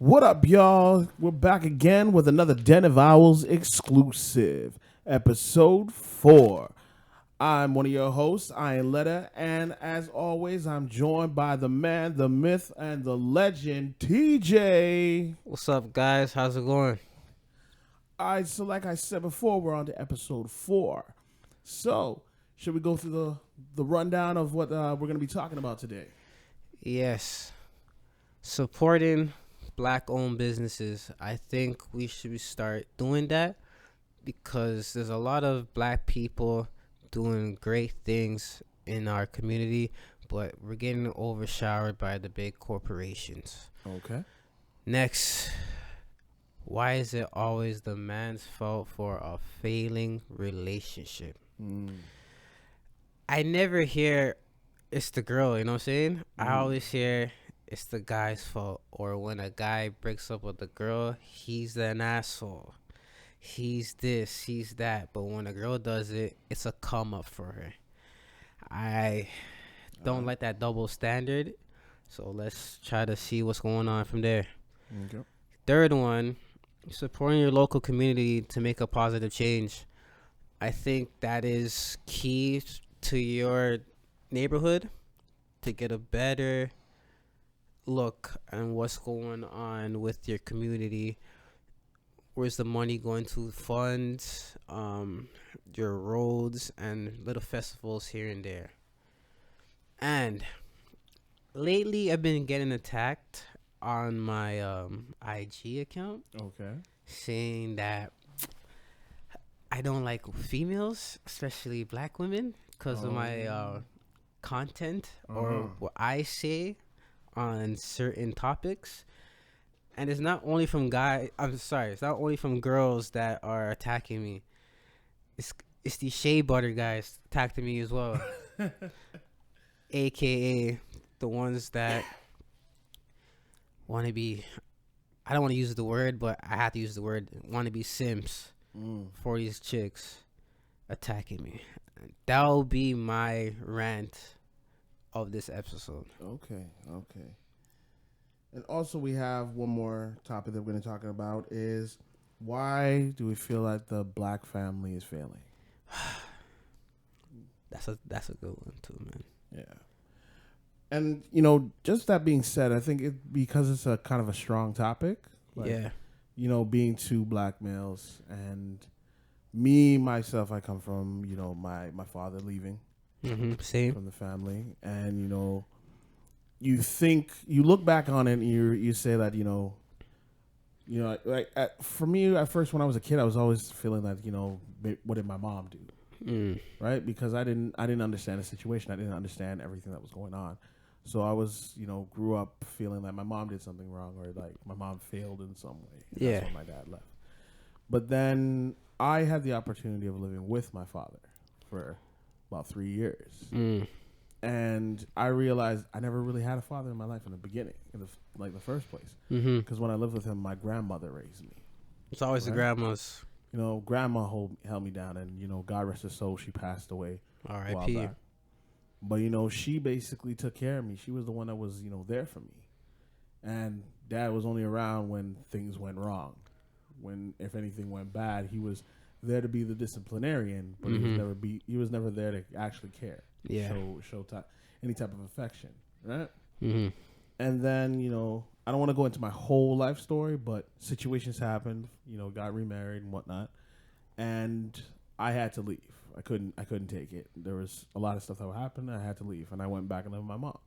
What up, y'all? We're back again with another Den of Owls exclusive, episode 4. I'm one of your hosts, Iron Letter, and as always, I'm joined by the man, the myth, and the legend, TJ. What's up, guys? How's it going? So like I said before, we're on to episode 4. So, should we go through the rundown of what we're going to be talking about today? Yes. Supporting black-owned businesses. I think we should start doing that because there's a lot of black people doing great things in our community, but we're getting overshadowed by the big corporations. Okay. Next, why is it always the man's fault for a failing relationship? I never hear it's the girl, you know what I'm saying? I always hear it's the guy's fault. Or when a guy breaks up with a girl, he's an asshole. He's this, he's that. But when a girl does it, it's a come up for her. I don't like that double standard. So let's try to see what's going on from there. Okay. Third one, supporting your local community to make a positive change. I think that is key to your neighborhood to get a better look on what's going on with your community. Where's the money going to fund your roads and little festivals here and there. And lately I've been getting attacked on my IG account Okay. saying that I don't like females, especially black women, because of my content or what I say on certain topics. And it's not only from it's not only from girls that are attacking me. It's these shea butter guys attacking me as well. AKA the ones that want to be, I don't want to use the word, but I have to use the word, want to be simps for these chicks attacking me. That'll be my rant of this episode. Okay. And also, we have one more topic that we're going to talk about is why do we feel like the black family is failing? That's a good one too, man. Yeah. And, just that being said, I think because it's a kind of a strong topic. Yeah. Being two black males and myself, I come from, my father leaving Same. from the family. And, you look back on it and you say that, for me, at first when I was a kid, I was always feeling that, what did my mom do? Right? Because I didn't understand the situation. I didn't understand everything that was going on. So I was, grew up feeling that my mom did something wrong or like my mom failed in some way. Yeah. That's when my dad left. But then I had the opportunity of living with my father for about 3 years. And I realized I never really had a father in my life in the beginning, in the first place. Because when I lived with him, my grandmother raised me. It's always the grandmas. Grandma held me down, and God rest her soul, she passed away. R.I.P. But she basically took care of me. She was the one that was there for me, and Dad was only around when things went wrong. When if anything went bad, he was there to be the disciplinarian, but he was never there to actually care. Yeah. Show any type of affection, right? And then I don't want to go into my whole life story, but situations happened. Got remarried and whatnot, and I had to leave. I couldn't take it. There was a lot of stuff that happened. I had to leave, and I went back and lived with my mom.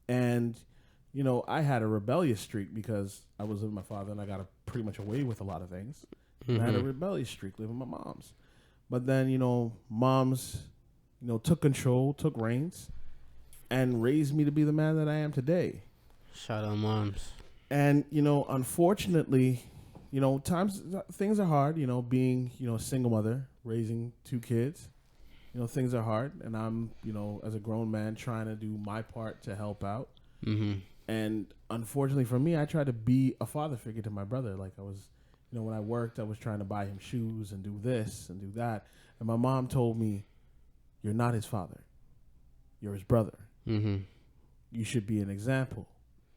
And I had a rebellious streak because I was with my father, and I got pretty much away with a lot of things. And I had a rebellious streak living with my mom's. But then moms took control, took reins, and raised me to be the man that I am today. Shout out moms. And unfortunately, things are hard. Being a single mother, raising 2 kids, things are hard. And I'm as a grown man trying to do my part to help out. And unfortunately for me, I tried to be a father figure to my brother. Like I was, when I worked, I was trying to buy him shoes and do this and do that. And my mom told me, "You're not his father. You're his brother. You should be an example.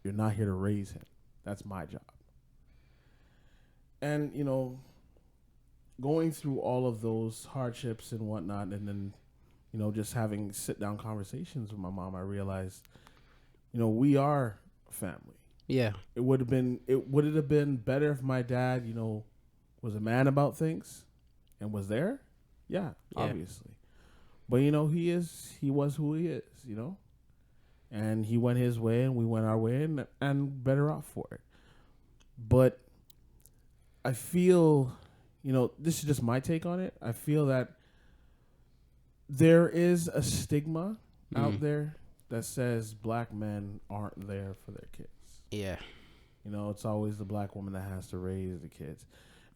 You're not here to raise him." That's my job. And, going through all of those hardships and whatnot, and then, just having sit down conversations with my mom, I realized, we are family. Yeah. Would it have been better if my dad, was a man about things and was there? Yeah, obviously. But he was who he is, and he went his way and we went our way, and better off for it. But I feel, this is just my take on it. I feel that there is a stigma out there that says black men aren't there for their kids. Yeah. It's always the black woman that has to raise the kids.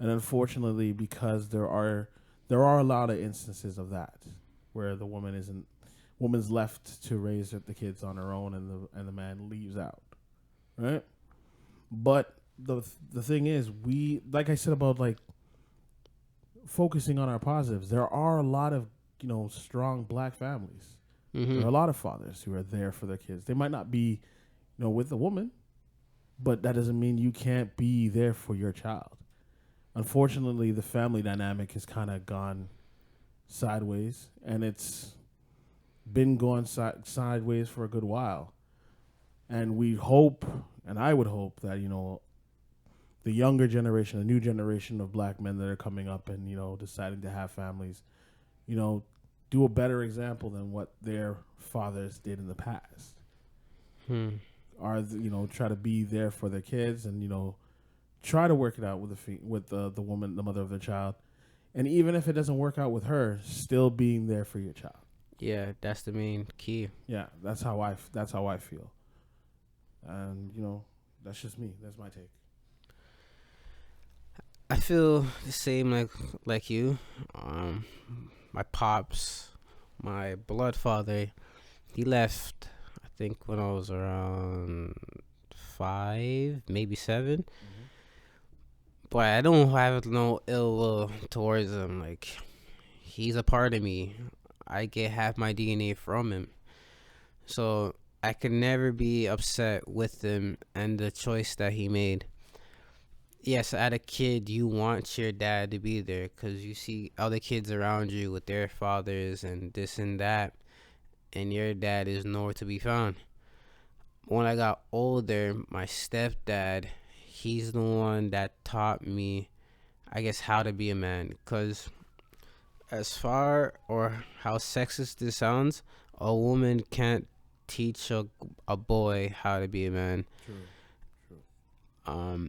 And unfortunately, because there are a lot of instances of that where the woman's left to raise the kids on her own, and the man leaves out. Right? But the thing is, we, like I said about like focusing on our positives, there are a lot of strong black families. There are a lot of fathers who are there for their kids. They might not be with a woman, but that doesn't mean you can't be there for your child. Unfortunately, the family dynamic has kind of gone sideways, and it's been going sideways for a good while. And we hope, and I would hope that the younger generation, the new generation of black men that are coming up and deciding to have families, do a better example than what their fathers did in the past. Try to be there for their kids, and try to work it out with the woman, the mother of their child, and even if it doesn't work out with her, still being there for your child. Yeah, that's the main key. Yeah, that's how I feel, and that's just me. That's my take. I feel the same like you. My pops, my blood father, he left, I think, when I was around 5, maybe 7. But I don't have no ill will towards him. Like, he's a part of me. I get half my DNA from him. So I could never be upset with him and the choice that he made. Yes, as a kid, you want your dad to be there because you see other kids around you with their fathers and this and that, and your dad is nowhere to be found. When I got older, my stepdad, he's the one that taught me, I guess, how to be a man. Because as far or how sexist this sounds, a woman can't teach a boy how to be a man. True.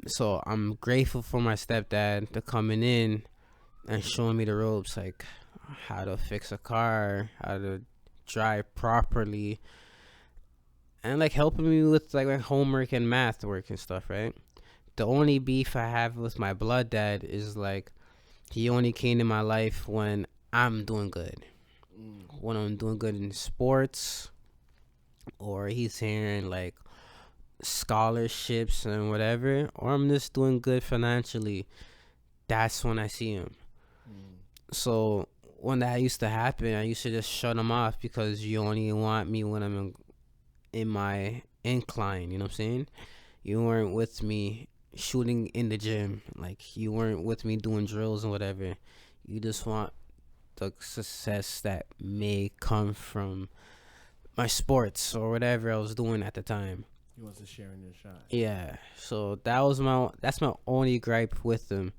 So I'm grateful for my stepdad to coming in and showing me the ropes, like how to fix a car, how to drive properly, and like helping me with like my homework and math work and stuff, right? The only beef I have with my blood dad is like he only came in my life when I'm doing good. When I'm doing good in sports, or he's hearing like scholarships and whatever, or I'm just doing good financially, that's when I see him. So when that used to happen, I used to just shut him off because you only want me when I'm in my incline, you know what I'm saying? You weren't with me shooting in the gym, like you weren't with me doing drills and whatever. You just want the success that may come from my sports or whatever I was doing at the time. He wants to share in your shine. Yeah, so that's my only gripe with them.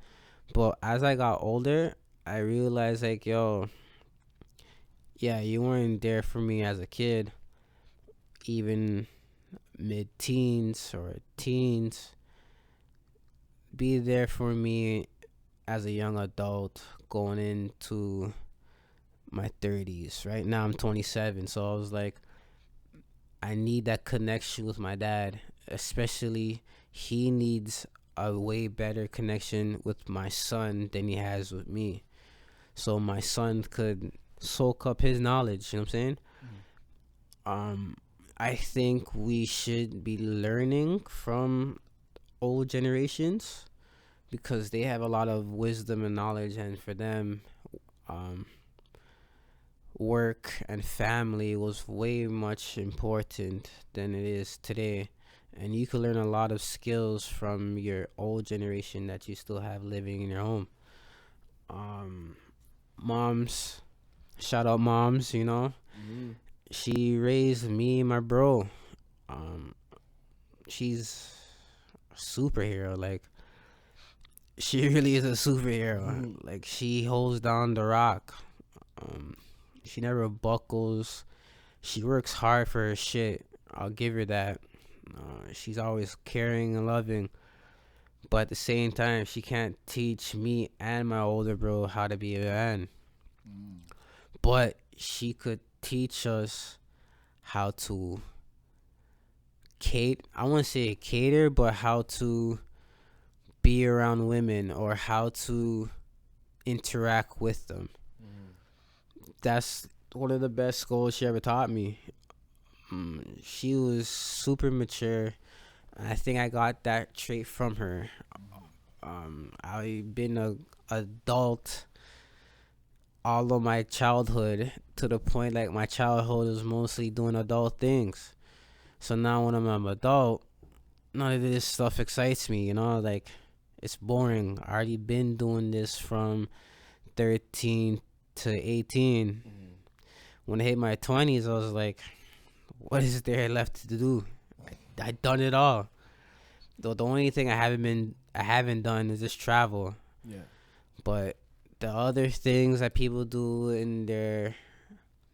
But as I got older, I realized like, yo, yeah, you weren't there for me as a kid, even mid-teens or teens. Be there for me as a young adult going into my 30s. Right now I'm 27, so I was like, I need that connection with my dad, especially he needs a way better connection with my son than he has with me. So my son could soak up his knowledge, you know what I'm saying? I think we should be learning from old generations because they have a lot of wisdom and knowledge, and for them, work and family was way much important than it is today. and you can learn a lot of skills from your old generation that you still have living in your home. Moms, shout out moms, she raised me and my bro. um she's a superhero. Like, she really is a superhero. Like, she holds down the rock. um she never buckles. She works hard for her shit. I'll give her that. She's always caring and loving, but at the same time, she can't teach me and my older bro how to be a man. But she could teach us how to I wouldn't say cater, but how to be around women or how to interact with them. That's one of the best skills she ever taught me. She was super mature. I think I got that trait from her. I've been a adult all of my childhood, to the point like my childhood was mostly doing adult things. So now when I'm an adult, none of this stuff excites me. Like, it's boring. I already been doing this from 13 to 18. When I hit my 20s, I was like, what is there left to do? I done it all. The only thing I haven't done is just travel. Yeah. But the other things that people do in their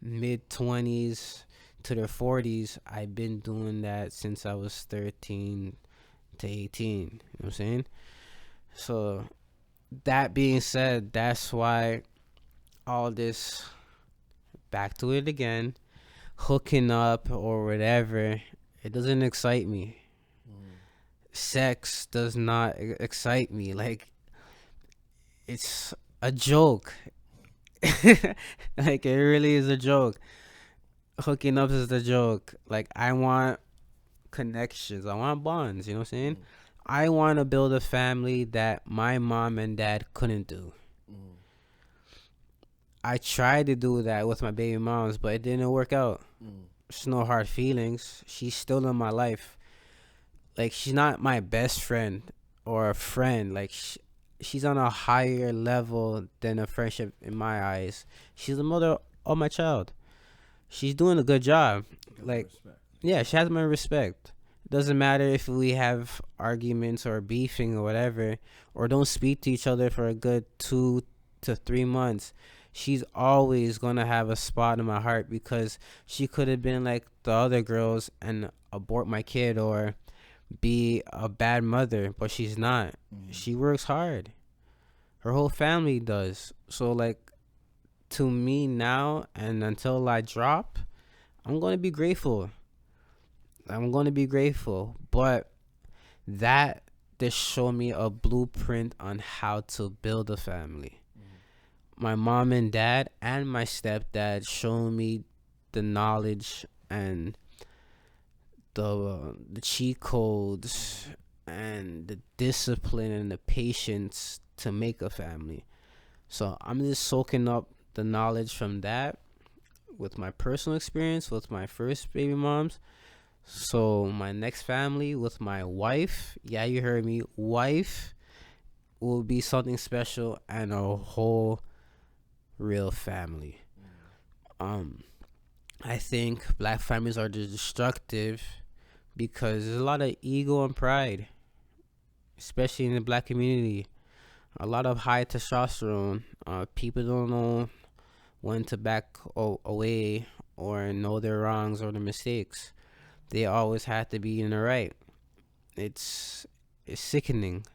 mid 20s to their 40s, I've been doing that since I was 13 to 18. You know what I'm saying? So, that being said, that's why all this, back to it again, hooking up or whatever, it doesn't excite me. Sex does not excite me. Like, it's a joke. Like, it really is a joke. Hooking up is the joke. Like, I want connections. I want bonds. You know what I'm saying? I want to build a family that my mom and dad couldn't do. I tried to do that with my baby moms, but it didn't work out. There's no hard feelings. She's still in my life. Like, she's not my best friend or a friend. Like, she's on a higher level than a friendship in my eyes. She's the mother of my child. She's doing a good job. Like, yeah, she has my respect. It doesn't matter if we have arguments or beefing or whatever, or don't speak to each other for a good 2 to 3 months. She's always gonna have a spot in my heart, because she could have been like the other girls and abort my kid or be a bad mother, but she's not. She works hard. Her whole family does. So, like, to me now and until I drop, I'm going to be grateful. But that just showed me a blueprint on how to build a family. My mom and dad and my stepdad showed me the knowledge and the cheat codes and the discipline and the patience to make a family. So I'm just soaking up the knowledge from that with my personal experience with my first baby moms. So my next family with my wife, yeah, you heard me, wife, will be something special and a whole real family. I think black families are destructive because there's a lot of ego and pride, especially in the black community. A lot of high testosterone. People don't know when to back away or know their wrongs or their mistakes. They always have to be in the right. It's sickening,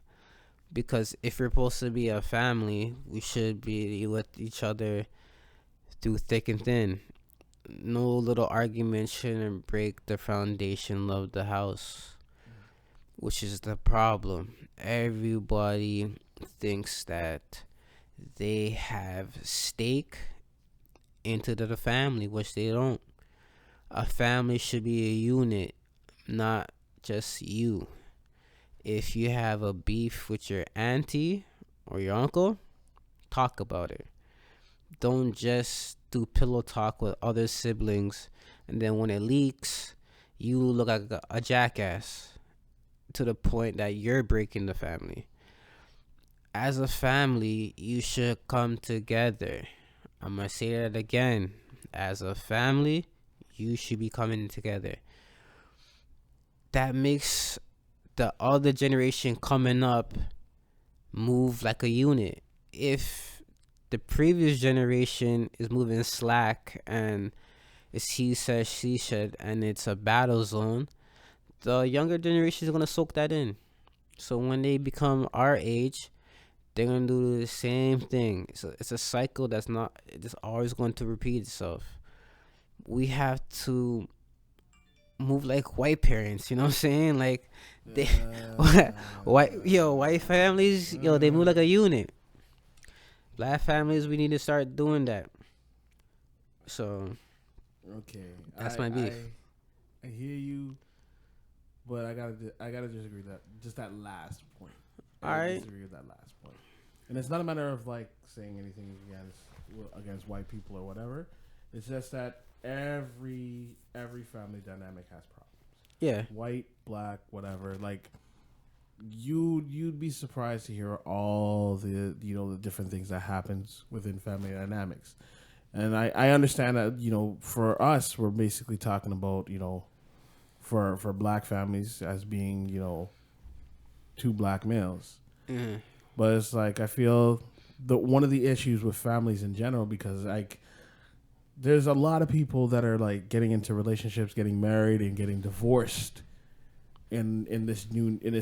because if we're supposed to be a family, we should be with each other through thick and thin. No little argument shouldn't break the foundation of the house, which is the problem. Everybody thinks that they have stake into the family, which they don't. A family should be a unit, not just you. If you have a beef with your auntie or your uncle, talk about it. Don't just do pillow talk with other siblings, and then when it leaks, you look like a jackass. to the point that you're breaking the family. As a family, you should come together. I'm going to say that again. As a family, you should be coming together. That makes the other generation coming up move like a unit. If the previous generation is moving slack and it's he said, she said, and it's a battle zone, the younger generation is going to soak that in. So when they become our age, they're going to do the same thing. It's a cycle that's not, it's always going to repeat itself. We have to move like white parents, you know what I'm saying? Like, they, white families, they move like a unit. Black families, we need to start doing that. So, okay, that's my beef. I hear you, but I gotta disagree that just that last point. All right, disagree with that last point. And it's not a matter of like saying anything against white people or whatever. It's just that every family dynamic has problems. Yeah. White, black, whatever. Like you'd be surprised to hear all the the different things that happens within family dynamics. And I understand that, for us we're basically talking about, for black families as being, two black males. Mm-hmm. But it's like I feel one of the issues with families in general, because like there's a lot of people that are like getting into relationships, getting married, and getting divorced in this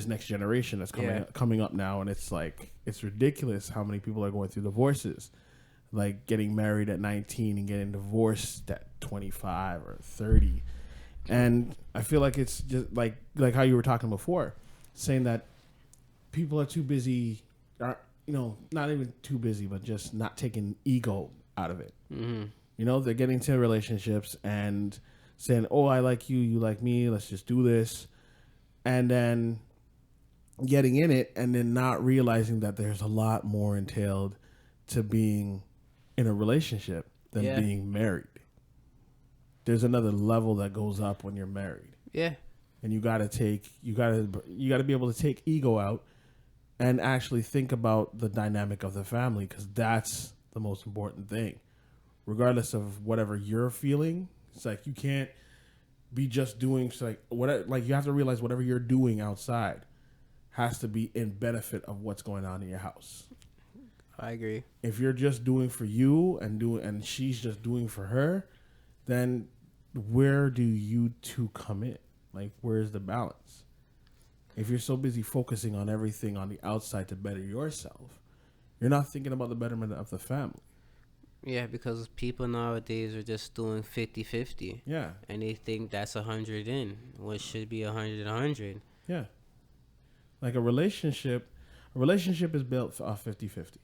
next generation that's coming up now, and it's like it's ridiculous how many people are going through divorces, like getting married at 19 and getting divorced at 25 or 30, and I feel like it's just like how you were talking before, saying that people are too busy. Not even too busy, but just not taking ego out of it. Mm-hmm. They're getting into relationships and saying, "Oh, I like you, you like me. Let's just do this," and then getting in it, and then not realizing that there's a lot more entailed to being in a relationship than being married. There's another level that goes up when you're married. Yeah, and you gotta be able to take ego out and actually think about the dynamic of the family, because that's the most important thing. Regardless of whatever you're feeling, it's like you can't be just doing you have to realize whatever you're doing outside has to be in benefit of what's going on in your house. I agree. If you're just doing for you and she's just doing for her, then where do you two come in? Like, where's the balance? If you're so busy focusing on everything on the outside to better yourself, you're not thinking about the betterment of the family. Yeah, because people nowadays are just doing 50-50. Yeah. And they think that's 100 in, what should be 100. Yeah. Like a relationship is built off 50-50,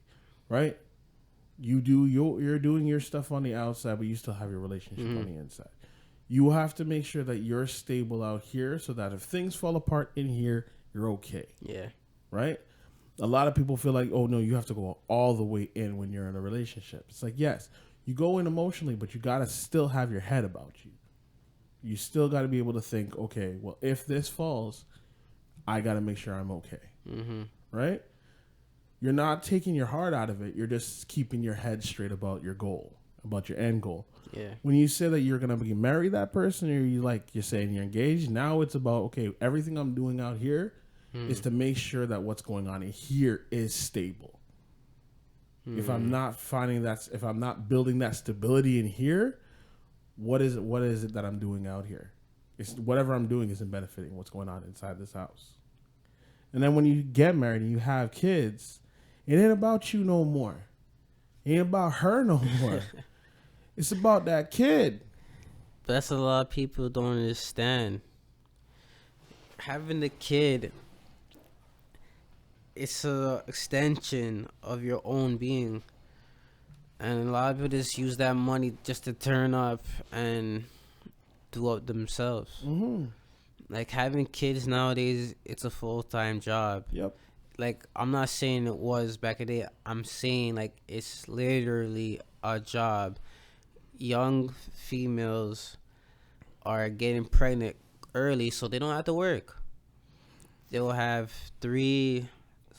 right? You're doing your stuff on the outside, but you still have your relationship on the inside. You have to make sure that you're stable out here so that if things fall apart in here, you're okay. Yeah. Right? A lot of people feel like, oh, no, you have to go all the way in when you're in a relationship. It's like, yes, you go in emotionally, but you got to still have your head about you. You still got to be able to think, okay, well, if this falls, I got to make sure I'm okay. Mm-hmm. Right? You're not taking your heart out of it. You're just keeping your head straight about your goal, about your end goal. Yeah. When you say that you're going to marry that person, or you're saying you're engaged, now it's about, okay, everything I'm doing out here is to make sure that what's going on in here is stable. If I'm not building that stability in here, what is it that I'm doing out here? It's whatever I'm doing isn't benefiting what's going on inside this house. And then when you get married and you have kids, it ain't about you no more. It ain't about her no more. It's about that kid. That's a lot of people don't understand. Having the kid, it's a extension of your own being. And a lot of people just use that money just to turn up and do up themselves. Mm-hmm. Like, having kids nowadays, it's a full-time job. Yep. Like, I'm not saying it was back in the day. I'm saying, like, it's literally a job. Young females are getting pregnant early so they don't have to work. They will have 3,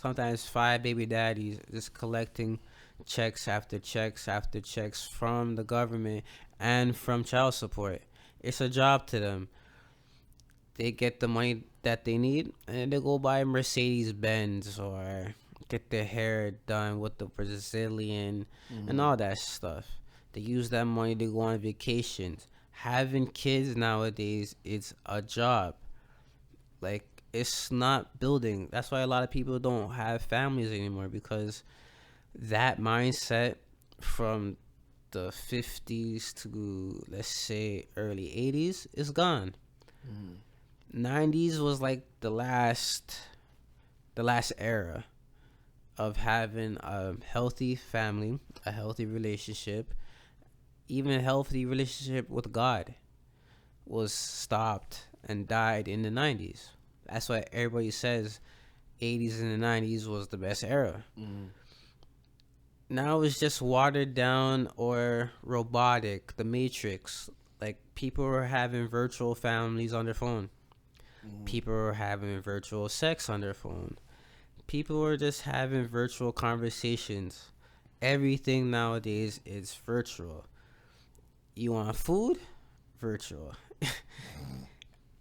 sometimes 5 baby daddies just collecting checks after checks after checks from the government and from child support. It's a job to them. They get the money that they need and they go buy Mercedes Benz or get their hair done with the Brazilian and all that stuff. They use that money to go on vacations. Having kids nowadays, it's a job. Like, it's not building. That's why a lot of people don't have families anymore, because that mindset from the 50s to, let's say, early 80s is gone. 90s was like the last era of having a healthy family, a healthy relationship, even a healthy relationship with God was stopped and died in the 90s. That's why everybody says 80s and the 90s was the best era. Now it's just watered down or robotic, the Matrix. Like, people are having virtual families on their phone. People are having virtual sex on their phone. People are just having virtual conversations. Everything nowadays is virtual. You want food? Virtual.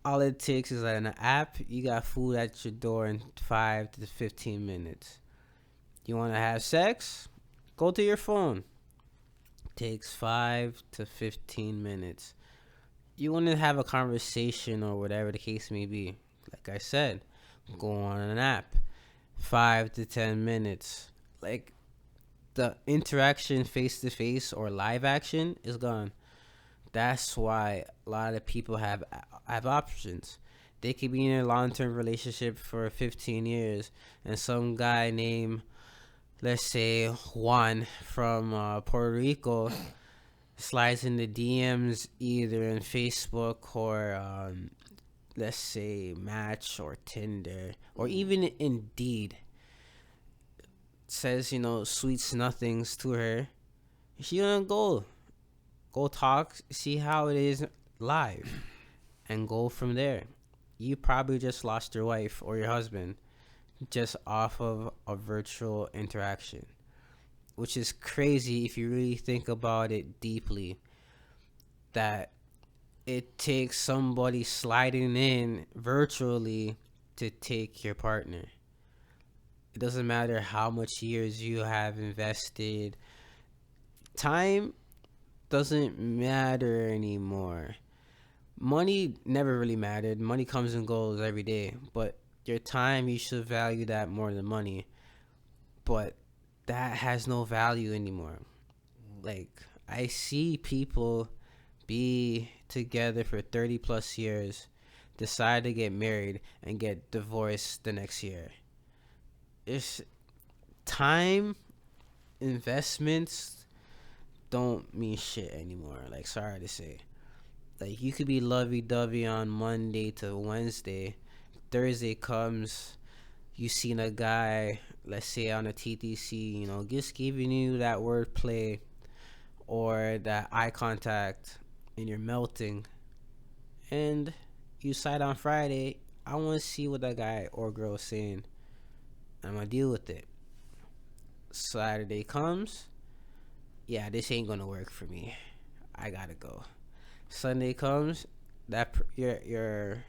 All it takes is an app. You got food at your door in 5 to 15 minutes. You want to have sex? Go to your phone. Takes 5 to 15 minutes. You want to have a conversation or whatever the case may be. Like I said, go on an app. 5 to 10 minutes. Like, the interaction face to face or live action is gone. That's why a lot of people have options. They could be in a long-term relationship for 15 years, and some guy named, let's say, Juan from Puerto Rico slides in the DMs either in Facebook or let's say Match or Tinder or even Indeed. Says, sweets nothings to her. She gonna go talk, see how it is live, and go from there. You probably just lost your wife or your husband just off of a virtual interaction, which is crazy if you really think about it deeply, that it takes somebody sliding in virtually to take your partner. It doesn't matter how much years you have invested. Time doesn't matter anymore. Money never really mattered. Money comes and goes every day, but your time, you should value that more than money. But that has no value anymore. Like, I see people be together for 30 plus years, decide to get married, and get divorced the next year. It's time investments don't mean shit anymore. Like, sorry to say. Like, you could be lovey-dovey on Monday to Wednesday. Thursday comes, you seen a guy, let's say on a TTC, just giving you that wordplay or that eye contact, and you're melting. And you decide on Friday, I want to see what that guy or girl is saying. I'm going to deal with it. Saturday comes, yeah, this ain't going to work for me. I got to go. Sunday comes, that your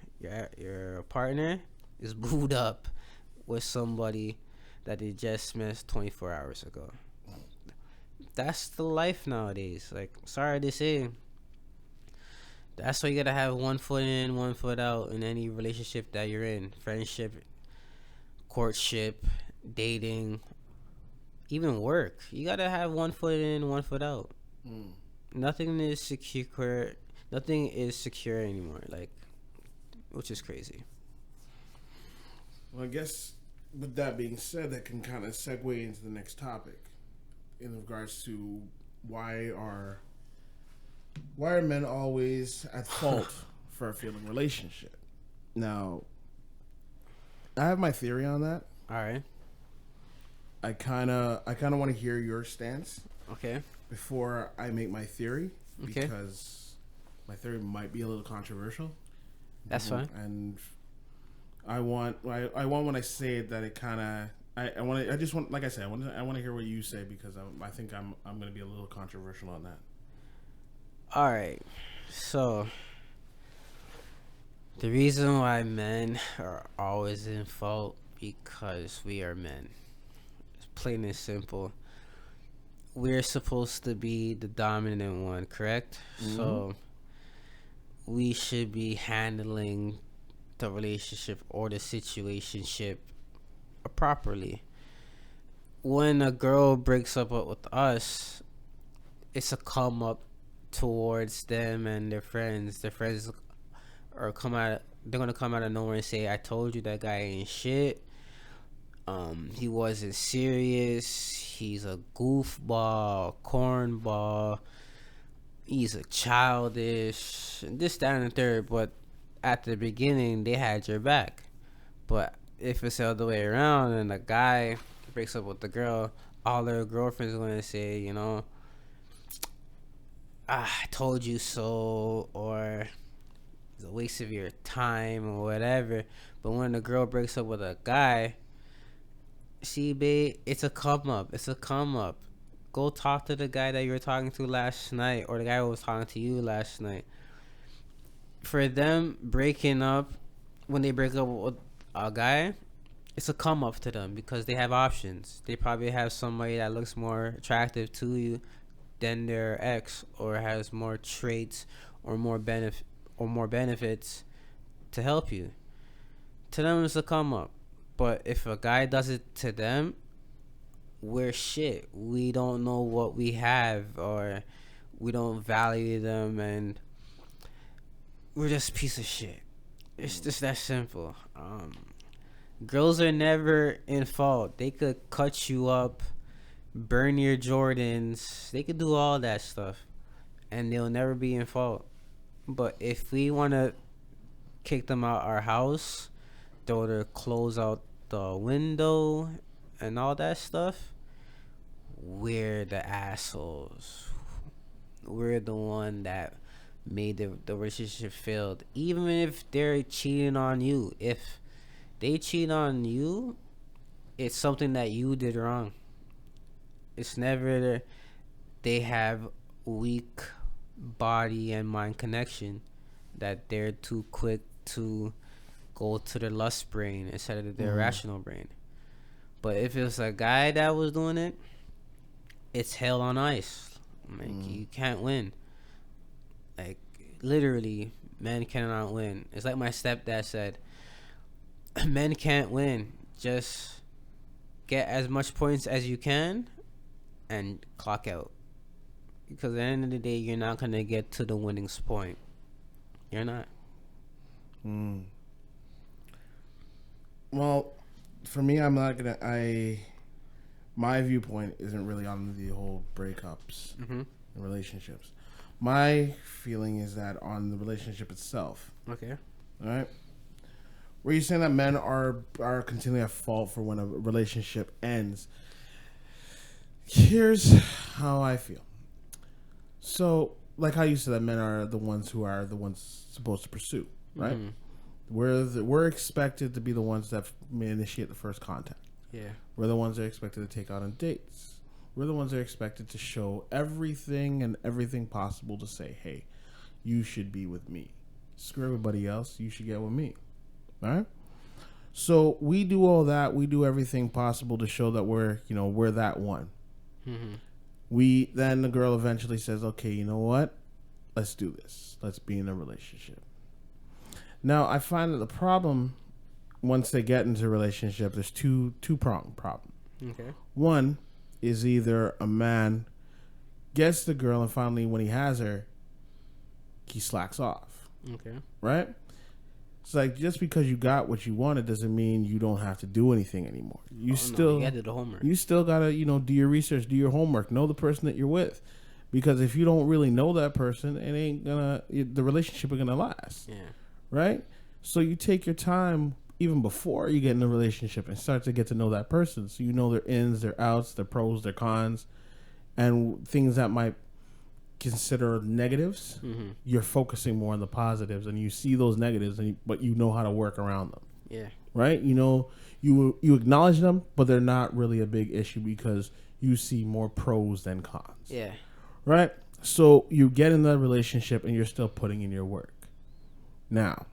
partner is booed up with somebody that they just missed 24 hours ago. That's the life nowadays. Like, sorry to say, that's why you gotta have one foot in, one foot out in any relationship that you're in. Friendship, courtship, dating, even work. You gotta have one foot in, one foot out. Nothing is secure. Nothing is secure anymore. Like, which is crazy. Well, I guess with that being said, that can kind of segue into the next topic in regards to why are men always at fault for a failing relationship. Now, I have my theory on that. All right. I kind of want to hear your stance. Okay. Before I make my theory, Okay. because my theory might be a little controversial. That's fine. And I want when I say it that it kind of I just want, like I said, I want to hear what you say, because I think I'm going to be a little controversial on that. All right. So, the reason why men are always in fault because we are men. It's plain and simple. We're supposed to be the dominant one, correct? Mm-hmm. So, we should be handling the relationship or the situationship properly. When a girl breaks up with us, it's a come up towards them and their friends. Their friends are they're gonna come out of nowhere and say, "I told you that guy ain't shit. He wasn't serious. He's a goofball, cornball. He's a childish, and this, that, and the third." But at the beginning, they had your back. But if it's the other way around and a guy breaks up with the girl, all their girlfriends are going to say, you know, I told you so, or it's a waste of your time or whatever. But when the girl breaks up with a guy, see, babe, it's a come up. It's a come up. Go talk to the guy that you were talking to last night, or the guy who was talking to you last night. For them breaking up, when they break up with a guy, it's a come up to them because they have options. They probably have somebody that looks more attractive to you than their ex, or has more traits or more benefits to help you. To them, it's a come up. But if a guy does it to them, we're shit. We don't know what we have, or we don't value them, and we're just a piece of shit. It's just that simple. Girls are never in fault. They could cut you up, burn your Jordans. They could do all that stuff, and they'll never be in fault. But if we want to kick them out our house, throw their clothes out the window, and all that stuff, we're the assholes. We're the one that made the relationship failed. Even if they're cheating on you, if they cheat on you, it's something that you did wrong. It's never they have weak body and mind connection, that they're too quick to go to their lust brain instead of their rational brain. But if it's a guy that was doing it, it's hell on ice. Like, you can't win. Like, literally, men cannot win. It's like my stepdad said, men can't win. Just get as much points as you can and clock out. Because at the end of the day, you're not going to get to the winning point. You're not. Well, for me, I'm not going to... My viewpoint isn't really on the whole breakups and relationships. My feeling is that on the relationship itself. Okay. All right. Were you saying that men are continually at fault for when a relationship ends? Here's how I feel. So, like how you said that men are the ones who are the ones supposed to pursue, right? We're expected to be the ones that may initiate the first contact. Yeah. We're the ones that are expected to take out on dates. We're the ones that are expected to show everything possible to say, hey, you should be with me. Screw everybody else. You should get with me. All right? So we do all that. We do everything possible to show that we're that one. Then the girl eventually says, okay, you know what? Let's do this. Let's be in a relationship. Now, I find that the problem, once they get into a relationship, there's two-pronged problem. Okay. One is either a man gets the girl and finally when he has her, he slacks off. Okay. Right? It's like, just because you got what you wanted doesn't mean you don't have to do anything anymore. You gotta do the homework. You still gotta, do your research, do your homework, know the person that you're with. Because if you don't really know that person, the relationship ain't gonna last. Yeah. Right? So you take your time even before you get in a relationship and start to get to know that person. So you know their ins, their outs, their pros, their cons, and things that might consider negatives. You're focusing more on the positives, and you see those negatives, but you know how to work around them. Yeah. Right? You know, you acknowledge them, but they're not really a big issue because you see more pros than cons. Yeah. Right? So you get in that relationship and you're still putting in your work. Now,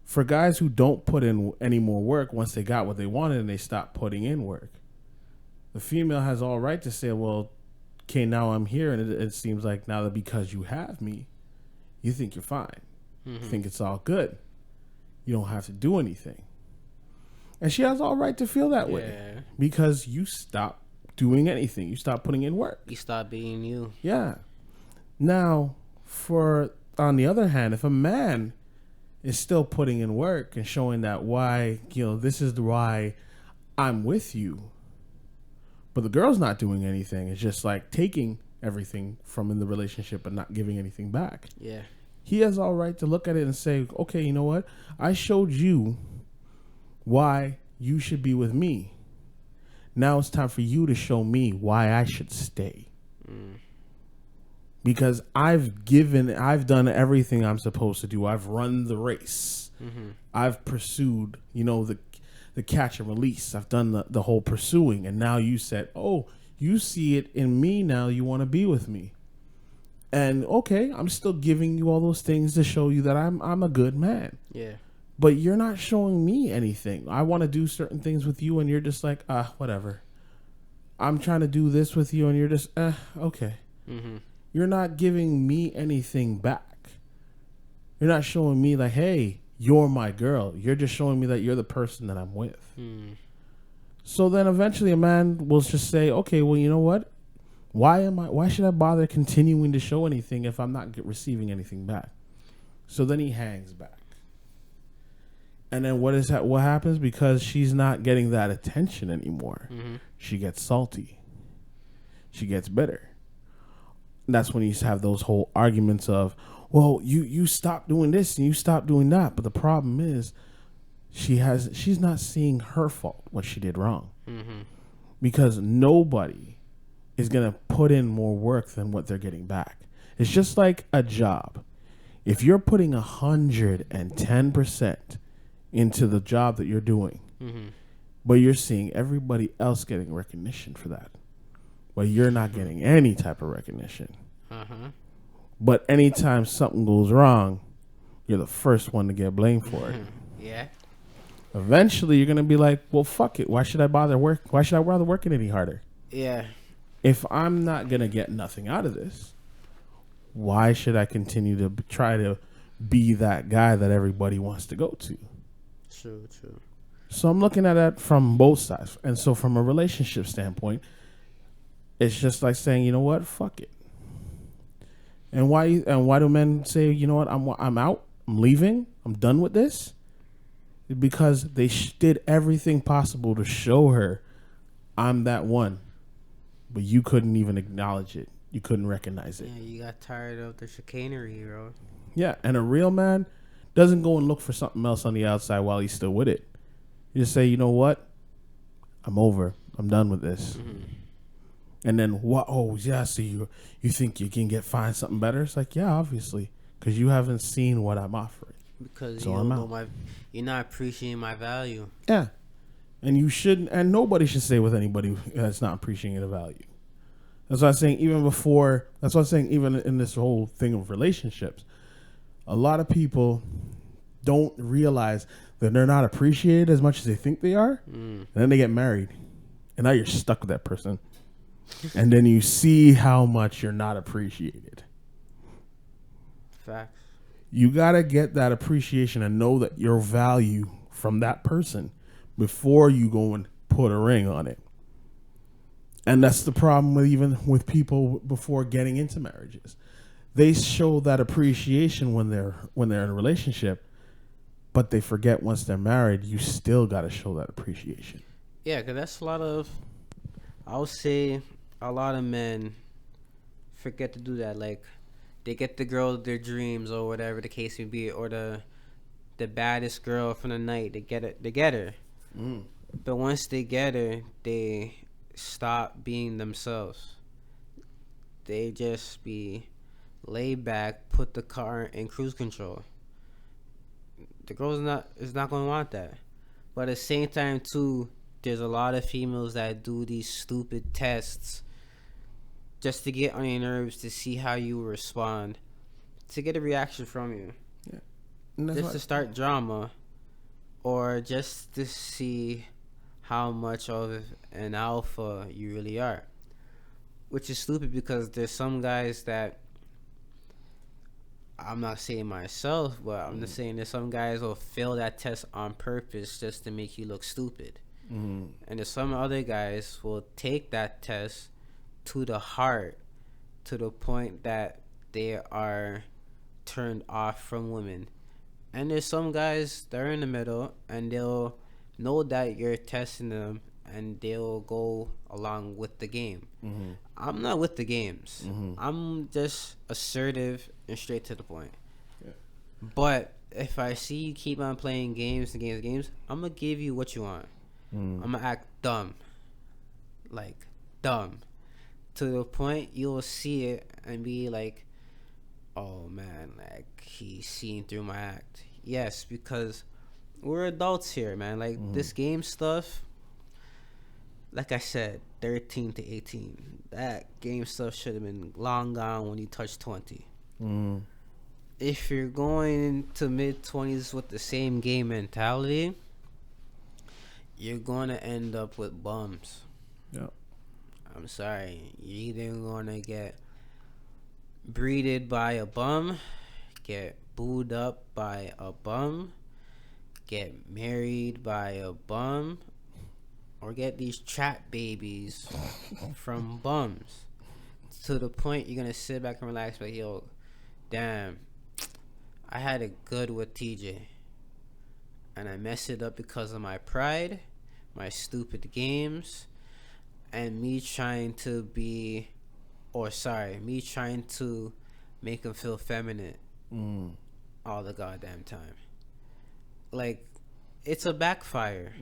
for guys who don't put in any more work once they got what they wanted and they stop putting in work, the female has all right to say, well, okay, now I'm here, and it seems like now that because you have me, you think you're fine. You think it's all good. You don't have to do anything. And she has all right to feel that way because you stop doing anything. You stop putting in work. You stop being you. Yeah. Now, on the other hand, if a man is still putting in work and showing that why, this is why I'm with you, but the girl's not doing anything, it's just like taking everything from in the relationship and not giving anything back. Yeah. He has all right to look at it and say, okay, you know what? I showed you why you should be with me. Now it's time for you to show me why I should stay. Because I've done everything I'm supposed to do. I've run the race. I've pursued, the catch and release. I've done the whole pursuing. And now you said, oh, you see it in me now. You want to be with me. And okay, I'm still giving you all those things to show you that I'm a good man. Yeah. But you're not showing me anything. I want to do certain things with you and you're just like, whatever. I'm trying to do this with you and you're just, okay. You're not giving me anything back. You're not showing me like, hey, you're my girl. You're just showing me that you're the person that I'm with. So then eventually a man will just say, okay, well, you know what? Why should I bother continuing to show anything if I'm not receiving anything back? So then he hangs back. And then what happens? Because she's not getting that attention anymore. She gets salty. She gets bitter. And that's when you have those whole arguments of, well, you stop doing this and you stop doing that. But the problem is she's not seeing her fault, what she did wrong. Because nobody is going to put in more work than what they're getting back. It's just like a job. If you're putting 110% into the job that you're doing, but you're seeing everybody else getting recognition for that, but you're not getting any type of recognition. But anytime something goes wrong, you're the first one to get blamed for it. Yeah. Eventually, you're going to be like, well, fuck it. Why should I bother working any harder? Yeah. If I'm not going to get nothing out of this, why should I continue to try to be that guy that everybody wants to go to? True. So I'm looking at it from both sides. And so from a relationship standpoint, it's just like saying, you know what? Fuck it. And why do men say, you know what? I'm out. I'm leaving. I'm done with this. Because they did everything possible to show her I'm that one. But you couldn't even acknowledge it. You couldn't recognize it. Yeah, you got tired of the chicanery, bro. Yeah, and a real man doesn't go and look for something else on the outside while he's still with it. You just say, you know what? I'm over. I'm done with this. And then what? Oh, yeah. So you think you can find something better? It's like, yeah, obviously, because you haven't seen what I'm offering. Because so you don't know you're not appreciating my value. Yeah, and you shouldn't. And nobody should stay with anybody that's not appreciating the value. That's what I'm saying. That's what I'm saying. Even in this whole thing of relationships, a lot of people don't realize that they're not appreciated as much as they think they are. And then they get married, and now you're stuck with that person. And then you see how much you're not appreciated. Facts. You got to get that appreciation and know that your value from that person before you go and put a ring on it. And that's the problem with people before getting into marriages. They show that appreciation when they're in a relationship, but they forget once they're married, you still got to show that appreciation. Yeah, because that's I would say a lot of men forget to do that. Like, they get the girl of their dreams or whatever the case may be, or the baddest girl from the night. They get her. But once they get her, they stop being themselves. They just be laid back, put the car in cruise control. The girl's is not going to want that. But at the same time, too, there's a lot of females that do these stupid tests just to get on your nerves to see how you respond, to get a reaction from you. Yeah. Just to start drama, or just to see how much of an alpha you really are. Which is stupid because there's some guys that, I'm not saying myself, but I'm just saying there's some guys will fail that test on purpose just to make you look stupid. And there's some other guys will take that test to the heart, to the point that they are turned off from women. And there's some guys that are in the middle, and they'll know that you're testing them, and they'll go along with the game. I'm not with the games. I'm just assertive and straight to the point. But if I see you keep on playing games, I'm gonna give you what you want. I'm gonna act dumb, like dumb, to the point you'll see it and be like, oh man, like he's seeing through my act. Yes, because we're adults here, man. Like this game stuff, like I said, 13 to 18. That game stuff should have been long gone when you touched 20. If you're going into mid-20s with the same game mentality, you're going to end up with bums. Yeah. I'm sorry. You're either going to get breeded by a bum, get booed up by a bum, get married by a bum, or get these trap babies from bums. To the point you're gonna sit back and relax, like, yo, damn, I had it good with TJ, and I messed it up because of my pride, my stupid games, and me trying to make him feel feminine all the goddamn time. Like, it's a backfire.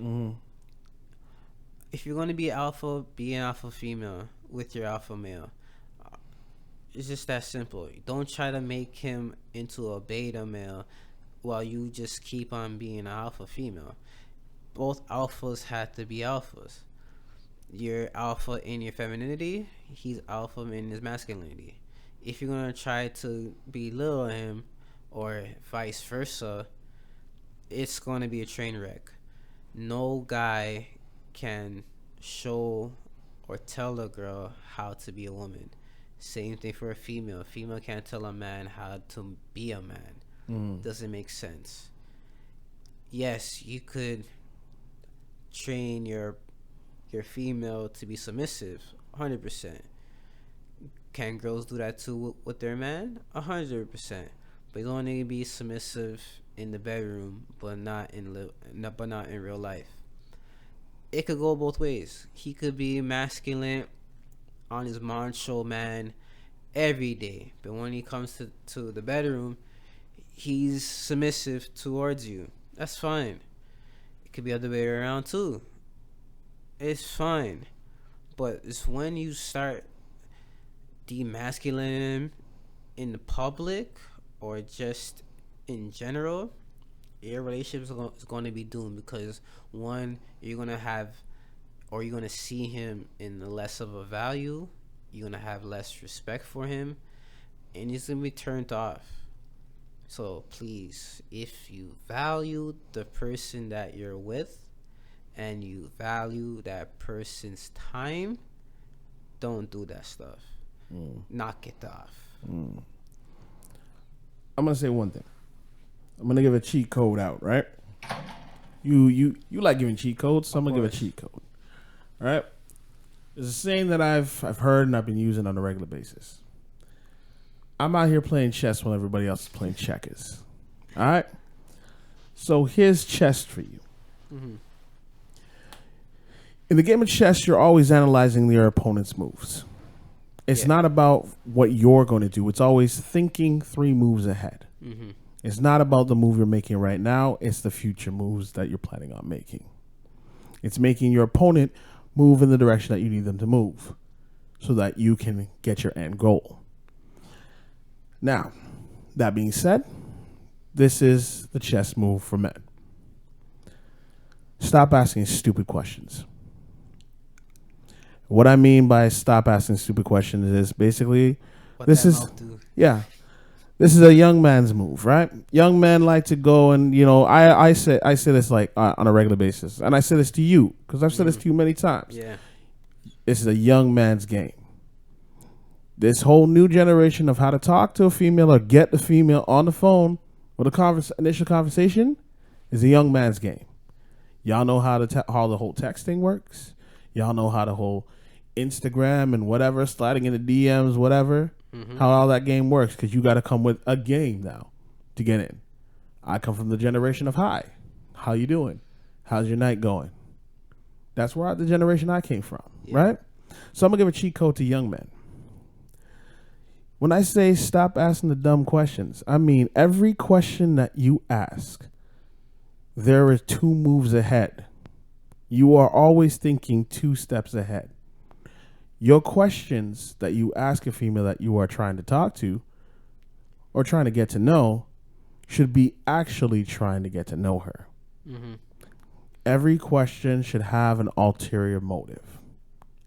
If you're going to be alpha, be an alpha female with your alpha male. It's just that simple. Don't try to make him into a beta male while you just keep on being an alpha female. Both alphas have to be alphas. You're alpha in your femininity, he's alpha in his masculinity. If you're going to try to belittle him or vice versa, it's going to be a train wreck. No guy can show or tell a girl how to be a woman. Same thing for a female. A female can't tell a man how to be a man. Doesn't make sense. Yes, you could train your female to be submissive, 100%. Can girls do that too with their man? 100%. But you don't need to be submissive in the bedroom, but not in real life. It could go both ways. He could be masculine on his macho man every day, but when he comes to the bedroom, he's submissive towards you. That's fine. It could be the other way around too. It's fine. But it's when you start demasculating him in the public or just in general, your relationship is going to be doomed, because one, you're going to see him in less of a value, you're going to have less respect for him, and he's going to be turned off. So please, if you value the person that you're with and you value that person's time, don't do that stuff. Knock it off. I'm going to say one thing. I'm going to give a cheat code out, right? You like giving cheat codes, so I'm going to give a cheat code. All right? There's a saying that I've heard and I've been using on a regular basis. I'm out here playing chess while everybody else is playing checkers. All right? So here's chess for you. In the game of chess, you're always analyzing your opponent's moves. It's not about what you're going to do. It's always thinking 3 moves ahead. It's not about the move you're making right now. It's the future moves that you're planning on making. It's making your opponent move in the direction that you need them to move so that you can get your end goal. Now, that being said, this is the chess move for men. Stop asking stupid questions. What I mean by stop asking stupid questions is basically What this that is mouth do? yeah. This is a young man's move, right? Young men like to go and I say this like on a regular basis, and I say this to you because I've said this to you many times. Yeah. This is a young man's game. This whole new generation of how to talk to a female or get the female on the phone with a initial conversation is a young man's game. Y'all know how how the whole texting works. Y'all know how the whole Instagram and whatever, sliding into DMs, whatever, how all that game works, because you got to come with a game now to get in. I come from the generation of hi. How you doing? How's your night going? That's where the generation I came from, right? So I'm going to give a cheat code to young men. When I say stop asking the dumb questions, I mean every question that you ask, there are 2 moves ahead. You are always thinking 2 steps ahead. Your questions that you ask a female that you are trying to talk to or trying to get to know should be actually trying to get to know her. Mm-hmm. Every question should have an ulterior motive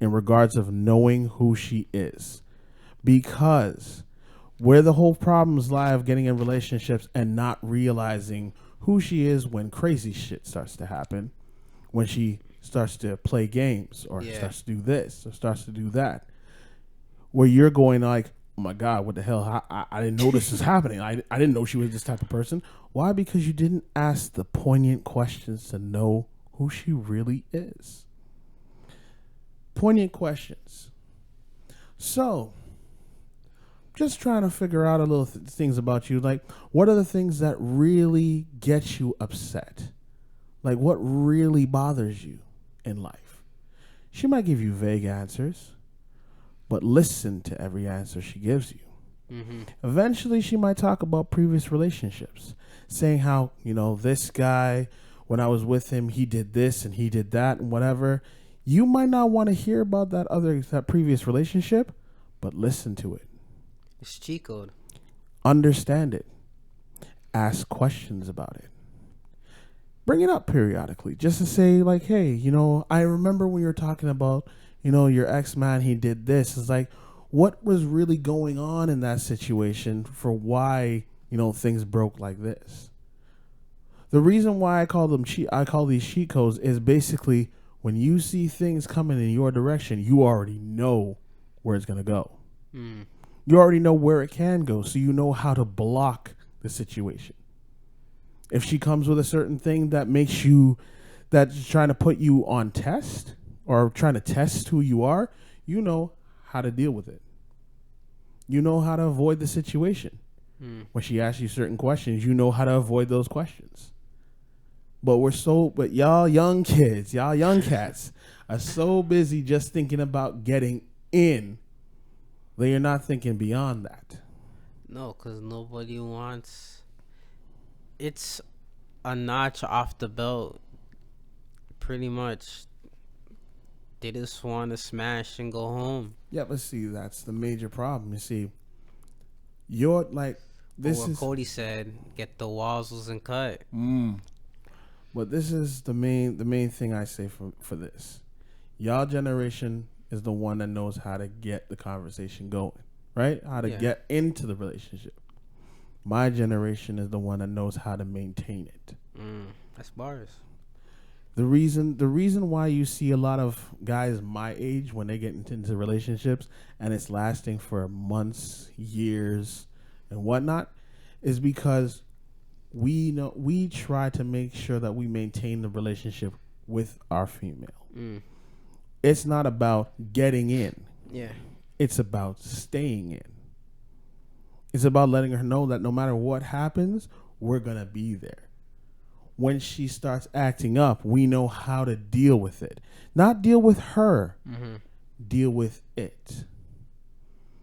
in regards of knowing who she is. Because where the whole problems lie of getting in relationships and not realizing who she is when crazy shit starts to happen, when she starts to play games or starts to do this or starts to do that, where you're going like, oh my God, what the hell? I didn't know this was happening. I didn't know she was this type of person. Why? Because you didn't ask the poignant questions to know who she really is. Poignant questions. So, just trying to figure out a little things about you. Like, what are the things that really get you upset? Like, what really bothers you in life? She might give you vague answers, but listen to every answer she gives you. Mm-hmm. Eventually, she might talk about previous relationships, saying how, this guy, when I was with him, he did this and he did that and whatever. You might not want to hear about that previous relationship, but listen to it. It's cheat code. Understand it. Ask questions about it. Bring it up periodically just to say like, hey, I remember when you were talking about, your ex-man, he did this. It's like, what was really going on in that situation for why, things broke like this? The reason why I call these cheat codes is basically when you see things coming in your direction, you already know where it's going to go. Mm. You already know where it can go, so you know how to block the situation. If she comes with a certain thing that's trying to put you on test or trying to test who you are, you know how to deal with it. You know how to avoid the situation. When she asks you certain questions, you know how to avoid those questions. But y'all young kids, y'all young cats are so busy just thinking about getting in that you're not thinking beyond that. No, because nobody wants... It's a notch off the belt, pretty much. They just want to smash and go home. Yeah, but see, that's the major problem. You see, you're like... This is Cody said, get the wazzles and cut. But this is the main thing I say for this. Y'all generation is the one that knows how to get the conversation going, right? How to get into the relationship. My generation is the one that knows how to maintain it. That's bars. The reason why you see a lot of guys my age when they get into relationships and it's lasting for months, years, and whatnot, is because we try to make sure that we maintain the relationship with our female. It's not about getting in. Yeah. It's about staying in. It's about letting her know that no matter what happens, we're going to be there. When she starts acting up, we know how to deal with it. Not deal with her. Deal with it.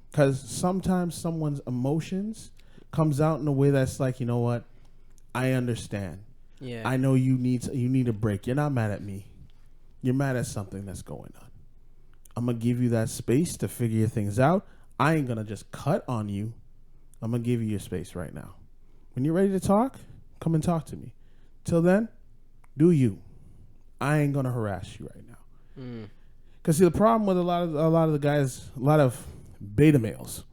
Because sometimes someone's emotions comes out in a way that's like, you know what? I understand. Yeah. I know you need a break. You're not mad at me. You're mad at something that's going on. I'm going to give you that space to figure things out. I ain't going to just cut on you. I'm going to give you your space right now. When you're ready to talk, come and talk to me. Till then, do you. I ain't gonna harass you right now. Because see, the problem with a lot of the guys, a lot of beta males,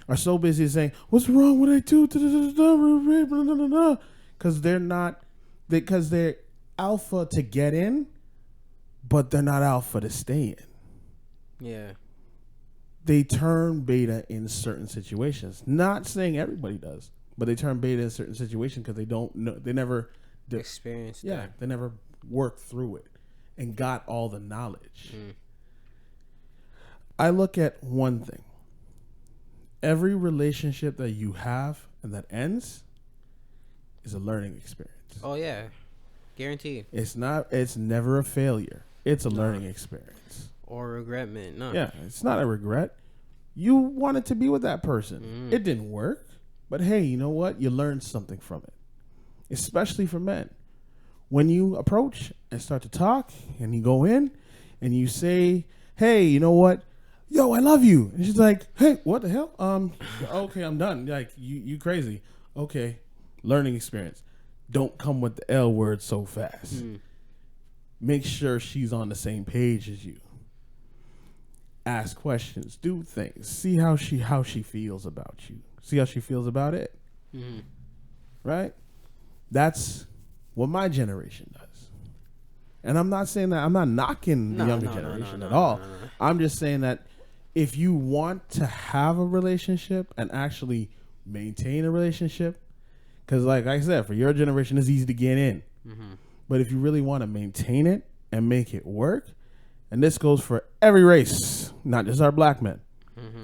are so busy saying, "What's wrong? What I do?" Because they're alpha to get in, but they're not alpha to stay in. Yeah. They turn beta in certain situations. Not saying everybody does, but they turn beta in certain situations because they don't know. They never experienced. Yeah, they never worked through it and got all the knowledge. I look at one thing. Every relationship that you have and that ends is a learning experience. Oh yeah, guaranteed. It's never a failure. It's a learning experience. Or regretment. No. Yeah, it's not a regret. You wanted to be with that person. It didn't work. But hey, you know what? You learned something from it. Especially for men. When you approach and start to talk and you go in and you say, "Hey, you know what? Yo, I love you." And she's like, "Hey, what the hell? Okay, I'm done." Like, you crazy. Okay. Learning experience. Don't come with the L word so fast. Make sure she's on the same page as you. Ask questions. Do things. See how she feels about you. See how she feels about it. Right? That's what my generation does. And I'm not saying that. I'm not knocking the younger generation at all. I'm just saying that if you want to have a relationship and actually maintain a relationship, because like I said, for your generation, it's easy to get in. But if you really want to maintain it and make it work, and this goes for every race, not just our black men,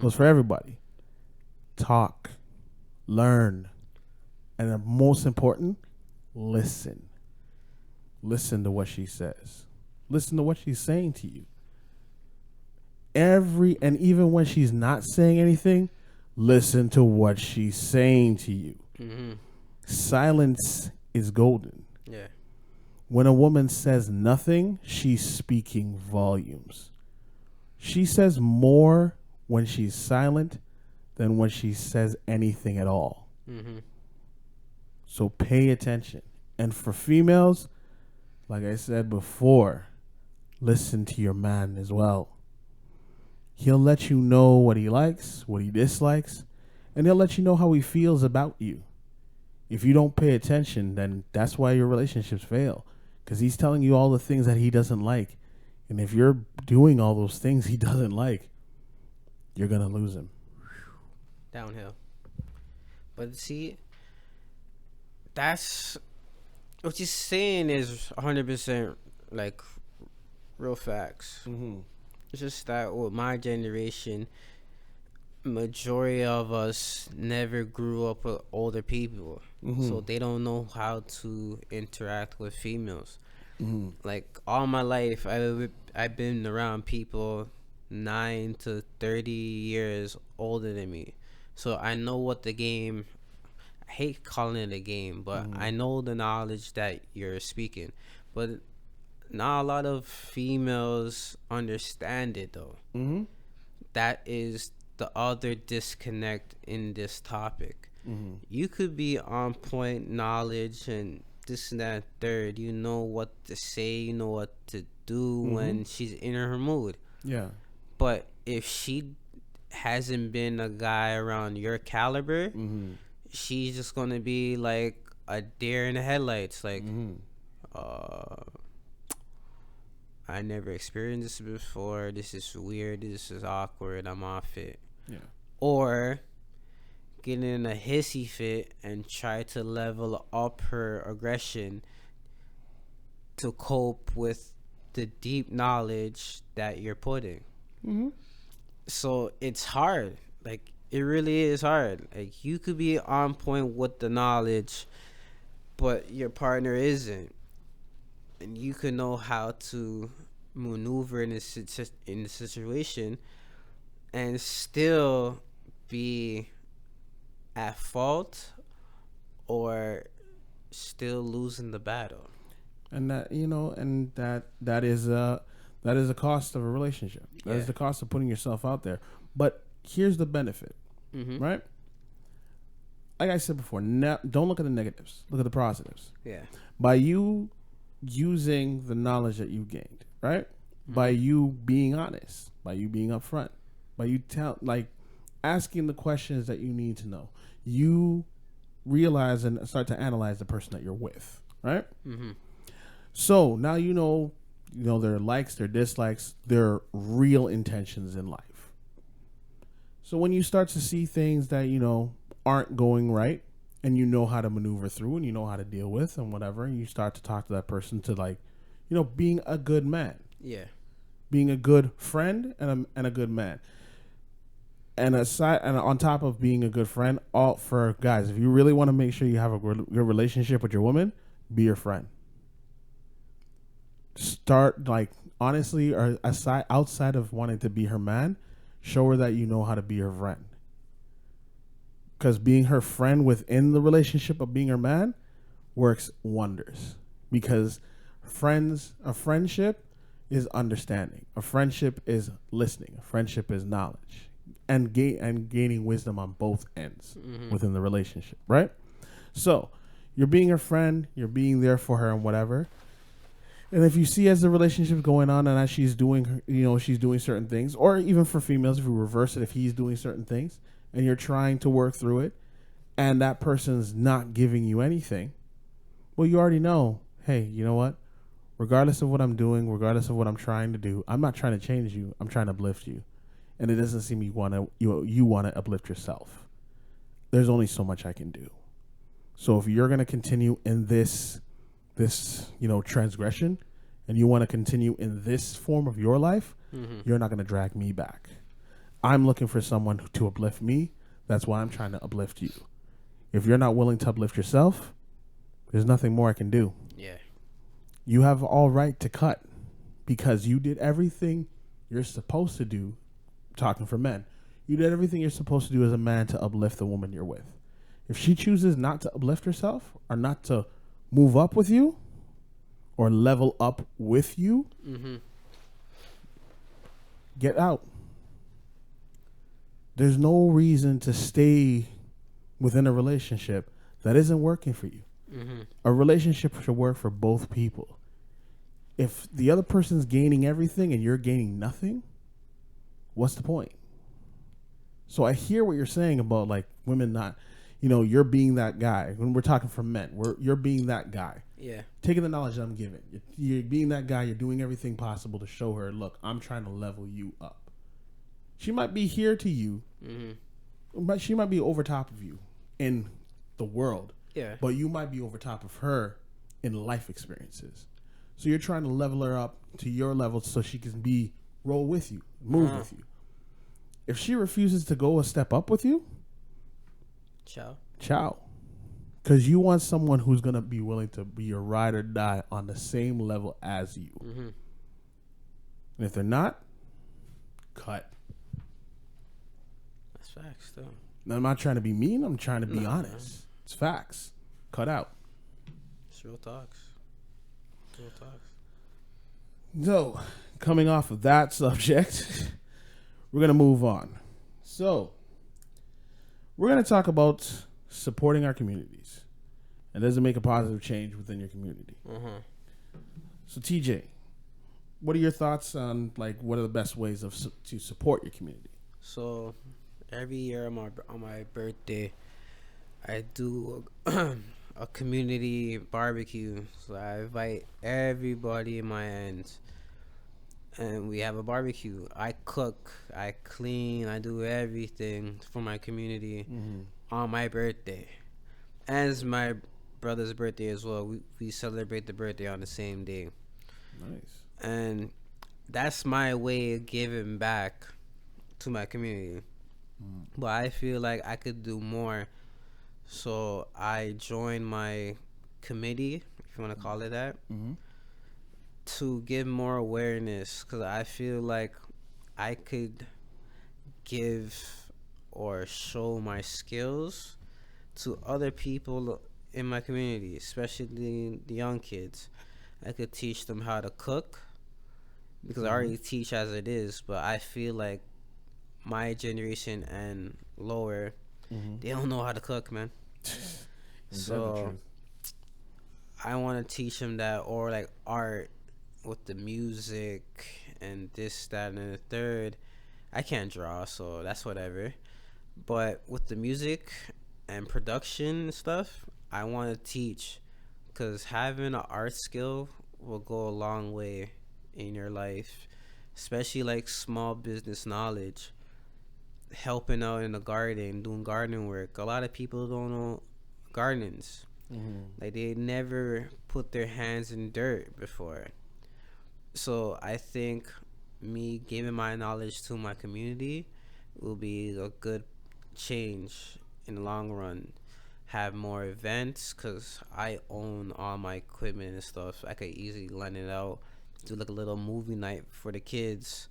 goes for everybody. Talk, learn, and the most important, listen. Listen to what she says. Listen to what she's saying to you. And even when she's not saying anything, listen to what she's saying to you. Silence is golden. Yeah. When a woman says nothing, she's speaking volumes. She says more when she's silent than when she says anything at all. So pay attention. And for females, like I said before, listen to your man as well. He'll let you know what he likes, what he dislikes, and he'll let you know how he feels about you. If you don't pay attention, then that's why your relationships fail. Because he's telling you all the things that he doesn't like. And if you're doing all those things he doesn't like, you're going to lose him. Downhill. But see, that's what you're saying is 100% like real facts. It's just that with my generation, majority of us never grew up with older people, so they don't know how to interact with females. Like all my life, I've been around people 9 to 30 years older than me, so I know what the game. I hate calling it a game, but I know the knowledge that you're speaking. But not a lot of females understand it though. That is the other disconnect in this topic. You could be on point knowledge and this and that third. You know what to say, you know what to do when she's in her mood. Yeah. But if she hasn't been a guy around your caliber, she's just gonna be like a deer in the headlights. Like, I never experienced this before. This is weird. This is awkward. I'm off it. Yeah. Or get in a hissy fit and try to level up her aggression to cope with the deep knowledge that you're putting. So it's hard. Like, it really is hard. Like, you could be on point with the knowledge, but your partner isn't. And you could know how to maneuver in the situation and still be at fault or still losing the battle. And that, you know, and that is a cost of a relationship. That is the cost of putting yourself out there. But here's the benefit, right? like I said before, don't look at the negatives. Look at the positives. Yeah. By you using the knowledge that you've gained, right? By you being honest, by you being upfront, by you asking the questions that you need to know, you realize and start to analyze the person that you're with, right? So now you know their likes, their dislikes, their real intentions in life. So when you start to see things that aren't going right, and you know how to maneuver through, and you know how to deal with, and whatever, and you start to talk to that person to being a good man. Yeah. Being a good friend and a good man. And on top of being a good friend, all for guys, if you really want to make sure you have a good relationship with your woman, be your friend. Start honestly, or outside of wanting to be her man, show her that you know how to be her friend. Because being her friend within the relationship of being her man works wonders. Because a friendship is understanding. A friendship is listening. A friendship is knowledge. And gaining wisdom on both ends within the relationship, right? So you're being her friend, you're being there for her and whatever. And if you see as the relationship's going on and as she's doing, she's doing certain things, or even for females, if you reverse it, if he's doing certain things and you're trying to work through it and that person's not giving you anything, well, you already know, hey, you know what? Regardless of what I'm doing, regardless of what I'm trying to do, I'm not trying to change you. I'm trying to uplift you. And it doesn't seem you want to uplift yourself. There's only so much I can do. So if you're going to continue in this transgression, and you want to continue in this form of your life, you're not going to drag me back. I'm looking for someone to uplift me. That's why I'm trying to uplift you. If you're not willing to uplift yourself, there's nothing more I can do. Yeah. You have all right to cut because you did everything you're supposed to do. Talking for men, you did everything you're supposed to do as a man to uplift the woman you're with. If she chooses not to uplift herself or not to move up with you or level up with you, get out. There's no reason to stay within a relationship that isn't working for you. A relationship should work for both people. If the other person's gaining everything and you're gaining nothing, what's the point? So I hear what you're saying about women not, you're being that guy. When we're talking for men, you're being that guy. Yeah. Taking the knowledge that I'm giving. You're being that guy. You're doing everything possible to show her, look, I'm trying to level you up. She might be here to you, but she might be over top of you in the world. Yeah. But you might be over top of her in life experiences. So you're trying to level her up to your level so she can roll with you, move with you. If she refuses to go a step up with you, ciao. Because you want someone who's going to be willing to be your ride or die on the same level as you. And if they're not, cut. That's facts, though. Now, I'm not trying to be mean. I'm trying to be honest. It's facts. Cut out. It's real talks. Real talks. So, coming off of that subject, we're going to move on. So, we're going to talk about supporting our communities. And does it make a positive change within your community? So, TJ, what are your thoughts on what are the best ways to support your community? So, every year on my birthday, I do a community barbecue. So I invite everybody in my ends, and we have a barbecue. I cook, I clean, I do everything for my community on my birthday. And it's my brother's birthday as well. We celebrate the birthday on the same day. Nice. And that's my way of giving back to my community. But I feel like I could do more. So I joined my committee, if you want to call it that, to give more awareness. Because I feel like I could give or show my skills to other people in my community, especially the young kids. I could teach them how to cook, because I already teach as it is, but I feel like my generation and lower, they don't know how to cook, man. So I want to teach them that, or like art with the music and this, that, and the third. I can't draw, so that's whatever. But with the music and production and stuff, I want to teach, because having an art skill will go a long way in your life, especially like small business knowledge, helping out in the garden, doing gardening work. A lot of people don't know gardens. Like they never put their hands in dirt before. So I think me giving my knowledge to my community will be a good change in the long run. Have more events, because I own all my equipment and stuff. I could easily lend it out, do like a little movie night for the kids,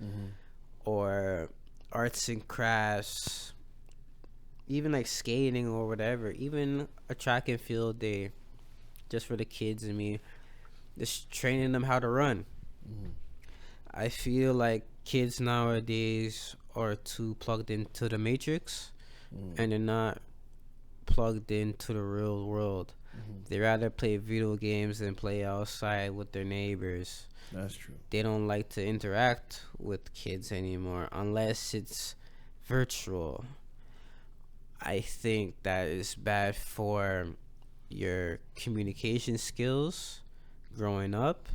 or arts and crafts, even like skating or whatever, even a track and field day just for the kids and me, just training them how to run. I feel like kids nowadays are too plugged into the matrix, and they're not plugged into the real world. They rather play video games than play outside with their neighbors. That's true. They don't like to interact with kids anymore unless it's virtual. I think that is bad for your communication skills growing up,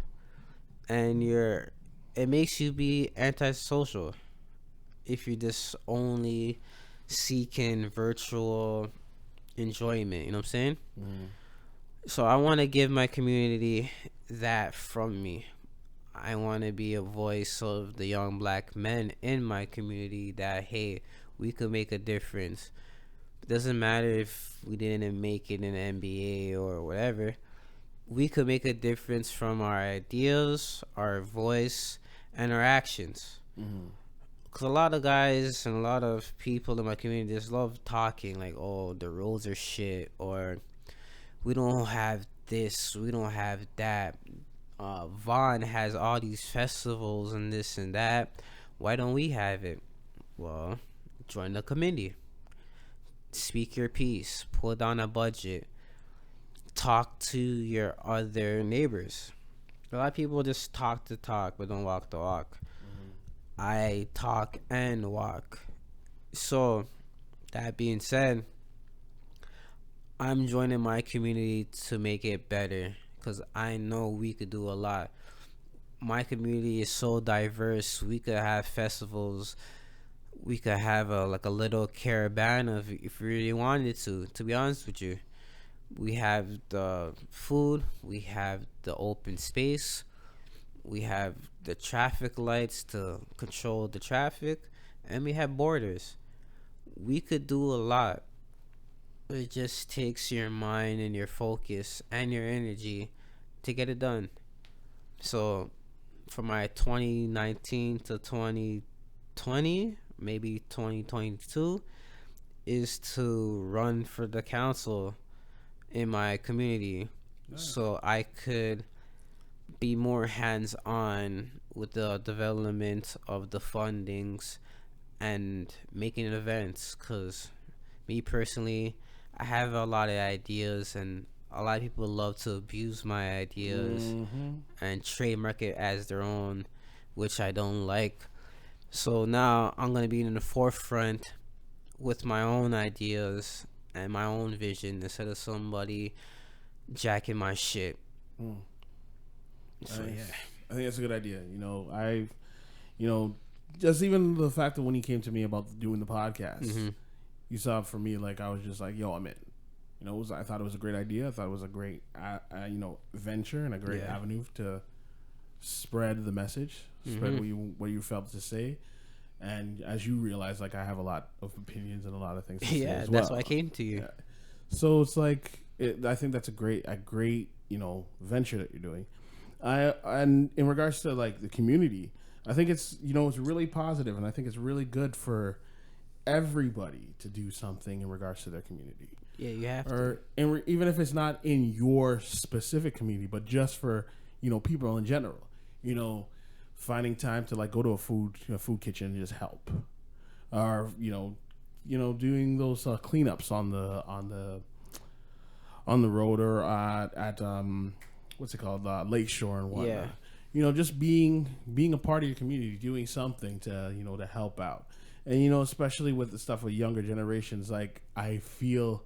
and it makes you be antisocial if you're just only seeking virtual enjoyment. You know what I'm saying? So I want to give my community that from me. I want to be a voice of the young black men in my community that, hey, we could make a difference. It doesn't matter if we didn't make it in the NBA or whatever. We could make a difference from our ideas, our voice, and our actions. Because a lot of guys and a lot of people in my community just love talking like, oh, the roads are shit, or we don't have this, we don't have that. Vaughn has all these festivals and this and that. Why don't we have it? Well, join the committee. Speak your piece. Pull down a budget. Talk to your other neighbors. A lot of people just talk the talk but don't walk the walk. I talk and walk. So, that being said, I'm joining my community to make it better, because I know we could do a lot. My community is so diverse. We could have festivals. We could have a little caravan if we really wanted to be honest with you. We have the food. We have the open space. We have the traffic lights to control the traffic. And we have borders. We could do a lot. It just takes your mind and your focus and your energy to get it done. So, for my 2019 to 2020, maybe 2022, is to run for the council in my community. Nice. So I could be more hands-on with the development of the fundings and making events, because me personally, I have a lot of ideas, and a lot of people love to abuse my ideas and trademark it as their own, which I don't like. So now I'm going to be in the forefront with my own ideas and my own vision instead of somebody jacking my shit. So yeah, I think that's a good idea. Just even the fact that when he came to me about doing the podcast, you saw for me, like, I was just like, yo, I'm in. I thought it was a great idea. I thought it was a great, venture and a great avenue to spread the message, spread what you felt to say. And as you realize, like, I have a lot of opinions and a lot of things to say as well. That's why I came to you. Yeah. So it's like, I think that's a great, venture that you're doing. And in regards to, like, the community, I think it's, it's really positive, and I think it's really good for everybody to do something in regards to their community. Yeah, you have to. Even if it's not in your specific community, but just for, people in general, finding time to, like, go to a food kitchen and just help, or doing those cleanups on the on the road or at what's it called, Lakeshore and whatnot. Yeah. You know, just being a part of your community, doing something to to help out, and especially with the stuff with younger generations. Like I feel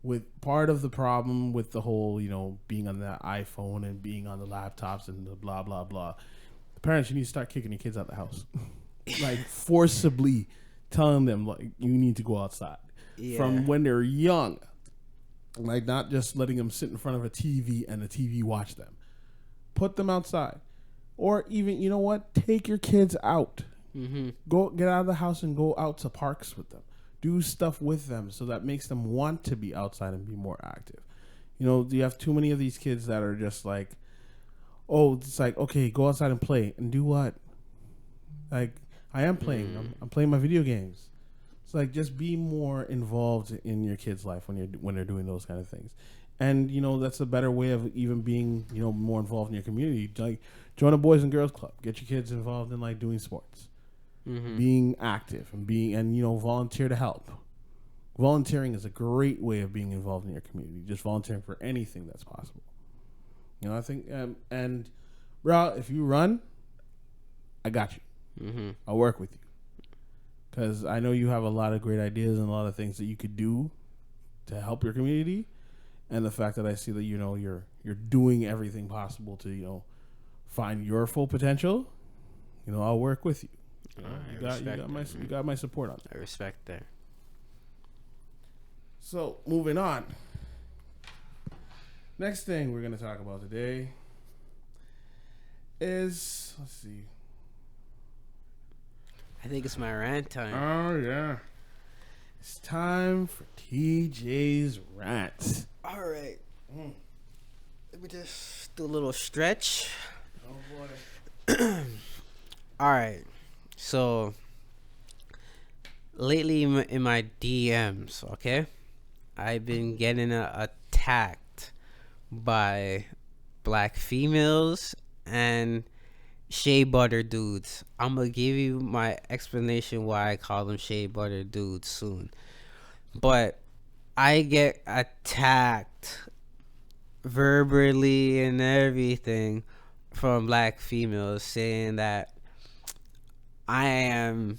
with part of the problem with the whole being on the iPhone and being on the laptops and the blah blah blah. The parents, you need to start kicking your kids out of the house, like forcibly telling them like you need to go outside from when they're young. Like not just letting them sit in front of a TV and the TV watch them. Put them outside. Or even, you know what? Take your kids out. Mm-hmm. Go get out of the house and go out to parks with them. Do stuff with them so that makes them want to be outside and be more active. You have too many of these kids that are just like, oh, it's like, okay, go outside and play. And do what? Like, I am playing. I'm playing my video games. It's like, just be more involved in your kid's life when they're doing those kind of things. And, that's a better way of even being, more involved in your community. Like, join a Boys and Girls Club. Get your kids involved in, like, doing sports. Mm-hmm. Being active and volunteer to help. Volunteering is a great way of being involved in your community. Just volunteering for anything that's possible. I think, and, bro, if you run, I got you. Mm-hmm. I'll work with you. Because I know you have a lot of great ideas and a lot of things that you could do to help your community. And the fact that I see that you're doing everything possible to find your full potential, I'll work with you. You got my support on that. I respect that. So moving on. Next thing we're gonna talk about today is I think it's my rant time. Oh yeah. It's time for TJ's rant. All right. Let me just do a little stretch. Oh boy. All right. So lately in my DMs, okay, I've been getting attacked by black females and shea butter dudes. I'm gonna give you my explanation why I call them shea butter dudes soon. But I get attacked verbally and everything from black females saying that I am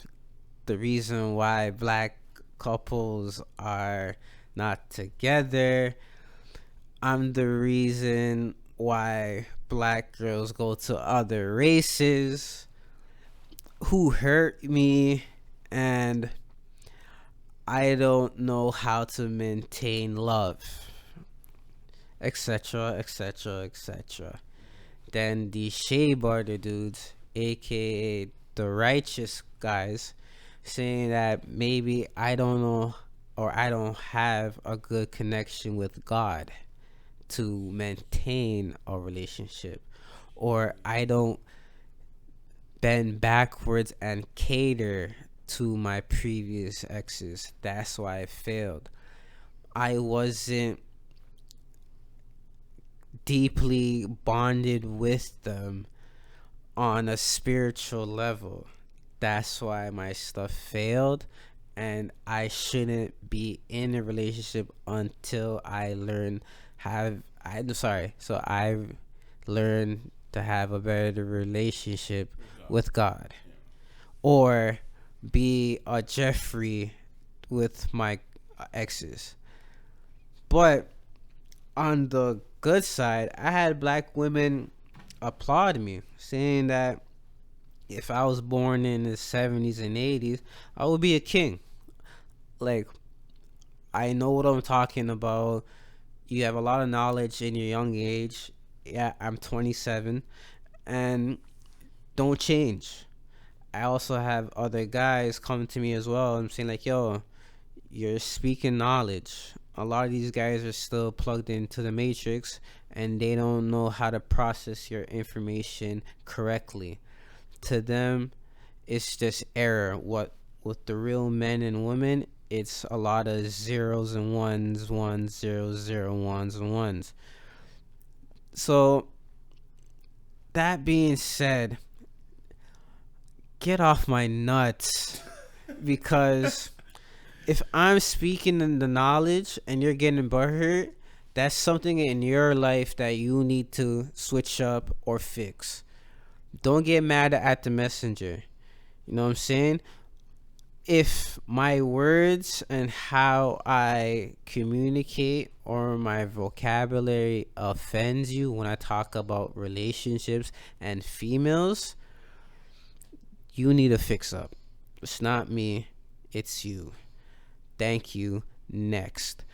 the reason why black couples are not together. I'm the reason why black girls go to other races who hurt me, and I don't know how to maintain love, etc., etc., etc. Then the shea butter dudes, aka the righteous guys, saying that maybe I don't know or I don't have a good connection with God to maintain a relationship, or I don't bend backwards and cater to my previous exes. That's why I failed. I wasn't deeply bonded with them on a spiritual level. That's why my stuff failed, and I shouldn't be in a relationship until I learn so I've learned to have a better relationship with God, or be a Jeffrey with my exes. But on the good side, I had black women applaud me, saying that if I was born in the 70s and 80s, I would be a king. Like, I know what I'm talking about. You have a lot of knowledge in your young age. Yeah, I'm 27, and don't change. I also have other guys come to me as well and saying like, yo, you're speaking knowledge. A lot of these guys are still plugged into the matrix and they don't know how to process your information correctly. To them, it's just error. What with the real men and women, it's a lot of zeros and ones, ones, and ones. So that being said, get off my nuts, because if I'm speaking in the knowledge and you're getting butthurt, That's something in your life that you need to switch up or fix. Don't get mad at the messenger. You know what I'm saying? If my words and how I communicate or my vocabulary offends you when I talk about relationships and females, you need to fix up. It's not me, it's you. Thank you. Next.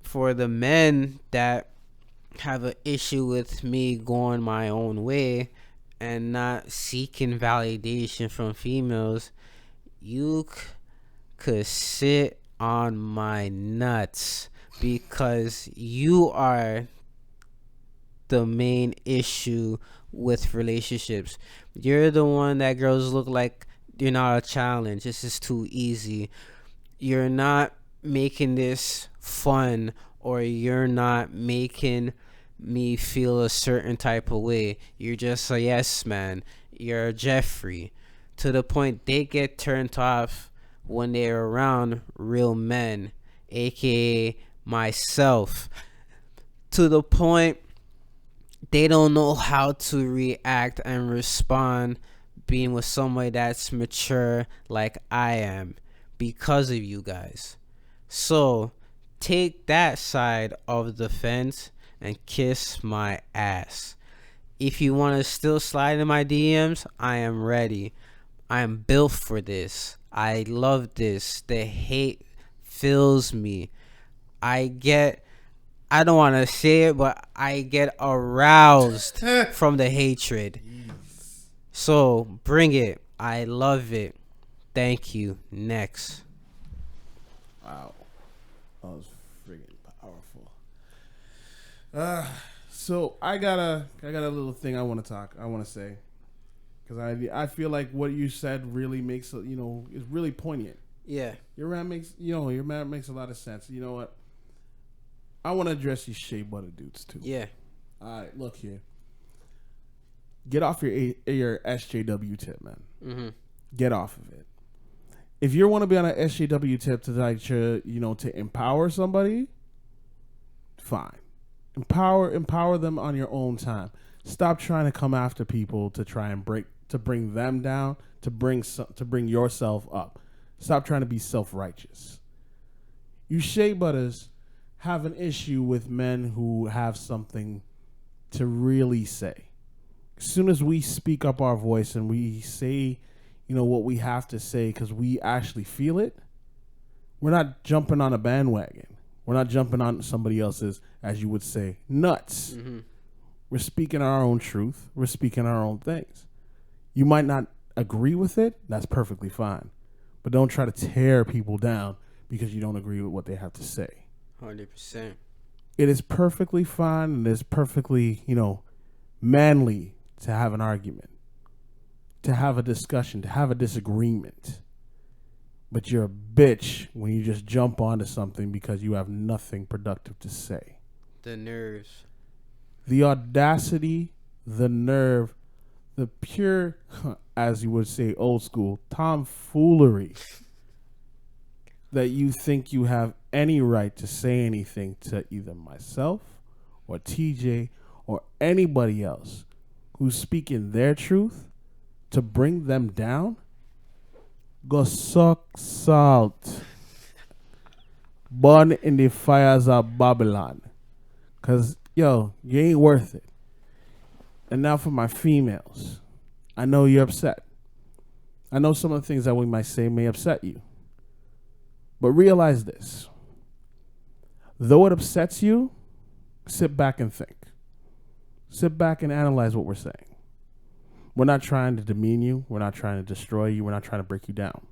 For the men that have an issue with me going my own way and not seeking validation from females, you could sit on my nuts, because you are the main issue with relationships. You're the one that girls look like you're not a challenge. This is too easy. You're not making this fun, or you're not making me feel a certain type of way. You're just a yes man. You're a Jeffrey. To the point they get turned off when they're around real men, aka myself. To the point they don't know how to react and respond being with somebody that's mature like I am, because of you guys. So take that side of the fence and kiss my ass. If you want to still slide in my DMs, I am ready. I am built for this. I love this. The hate fills me. I don't want to say it, but I get aroused from the hatred. So bring it. I love it. Thank you. Next. Wow. That was friggin' powerful. So I got a little thing I want to say. Because I feel like what you said really makes, is really poignant. Yeah. Your man makes a lot of sense. You know what? I want to address these shea butter dudes too. Yeah. All right, look here. Get off your SJW tip, man. Mm-hmm. Get off of it. If you want to be on an SJW tip to empower somebody, fine. Empower them on your own time. Stop trying to come after people to try and bring them down, to bring yourself up. Stop trying to be self-righteous. You shea butters have an issue with men who have something to really say. As soon as we speak up our voice and we say, what we have to say because we actually feel it, we're not jumping on a bandwagon. We're not jumping on somebody else's, as you would say, nuts. Mm-hmm. We're speaking our own truth. We're speaking our own things. You might not agree with it. That's perfectly fine. But don't try to tear people down because you don't agree with what they have to say. 100%. It is perfectly fine and it's perfectly, manly to have an argument, to have a discussion, to have a disagreement. But you're a bitch when you just jump onto something because you have nothing productive to say. The nerves. The audacity, the nerve, the pure, as you would say, old school, tomfoolery that you think you have any right to say anything to either myself or TJ or anybody else who's speaking their truth to bring them down. Go suck salt. Burn in the fires of Babylon. Because, you ain't worth it. And now for my females. I know you're upset. I know some of the things that we might say may upset you. But realize this. Though it upsets you, sit back and think. Sit back and analyze what we're saying. We're not trying to demean you. We're not trying to destroy you. We're not trying to break you down.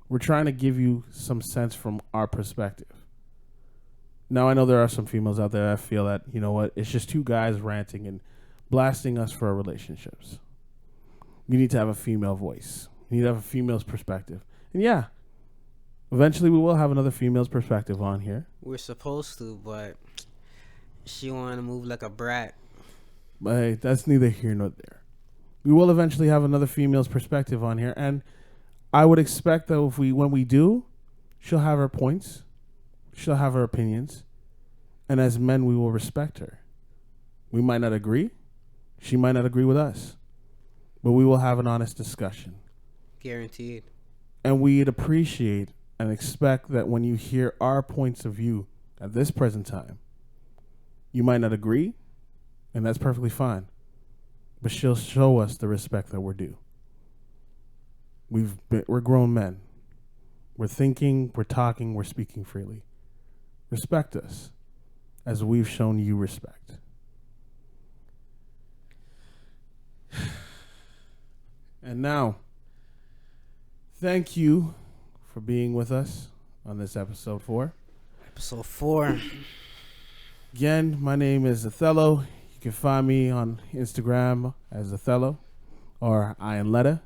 We're trying to give you some sense from our perspective. Now, I know there are some females out there that feel that, it's just two guys ranting and blasting us for our relationships. You need to have a female voice. You need to have a female's perspective. And yeah, eventually we will have another female's perspective on here. We're supposed to, but she wanted to move like a brat. But hey, that's neither here nor there. We will eventually have another female's perspective on here, and I would expect that when we do, she'll have her points, she'll have her opinions, And as men, we will respect her. We might not agree. She might not agree with us. But we will have an honest discussion. Guaranteed. And we'd appreciate and expect that when you hear our points of view at this present time, you might not agree, and that's perfectly fine. But she'll show us the respect that we're due. We're grown men. We're thinking, we're talking, we're speaking freely. Respect us as we've shown you respect. And now, thank you for being with us on this episode 4. Episode 4. Again, my name is Othello. You can find me on Instagram as Othello or Ianletta.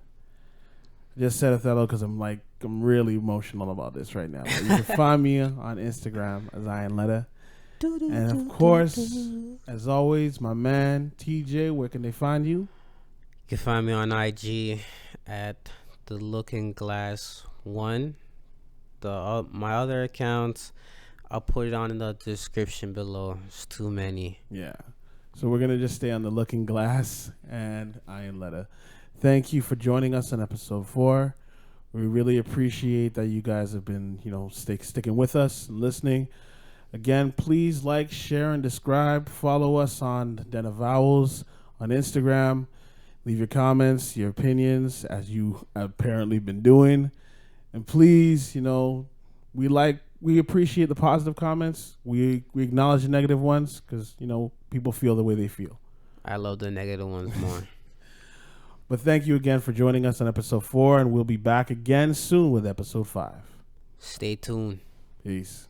I just said Othello because I'm really emotional about this right now. But you can find me on Instagram as Ianletta. And of course, as always, my man TJ, where can they find you? You can find me on IG at the Looking Glass 1. My other accounts, I'll put it on in the description below. It's too many. Yeah. So we're gonna just stay on the Looking Glass and Ianletta. Thank you for joining us on episode 4. We really appreciate that you guys have been, sticking with us and listening. Again, please like, share, and subscribe. Follow us on Den of Vowels on Instagram. Leave your comments, your opinions, as you apparently been doing. And please, we appreciate the positive comments. We acknowledge the negative ones because, people feel the way they feel. I love the negative ones more. But thank you again for joining us on episode 4, and we'll be back again soon with episode 5. Stay tuned. Peace.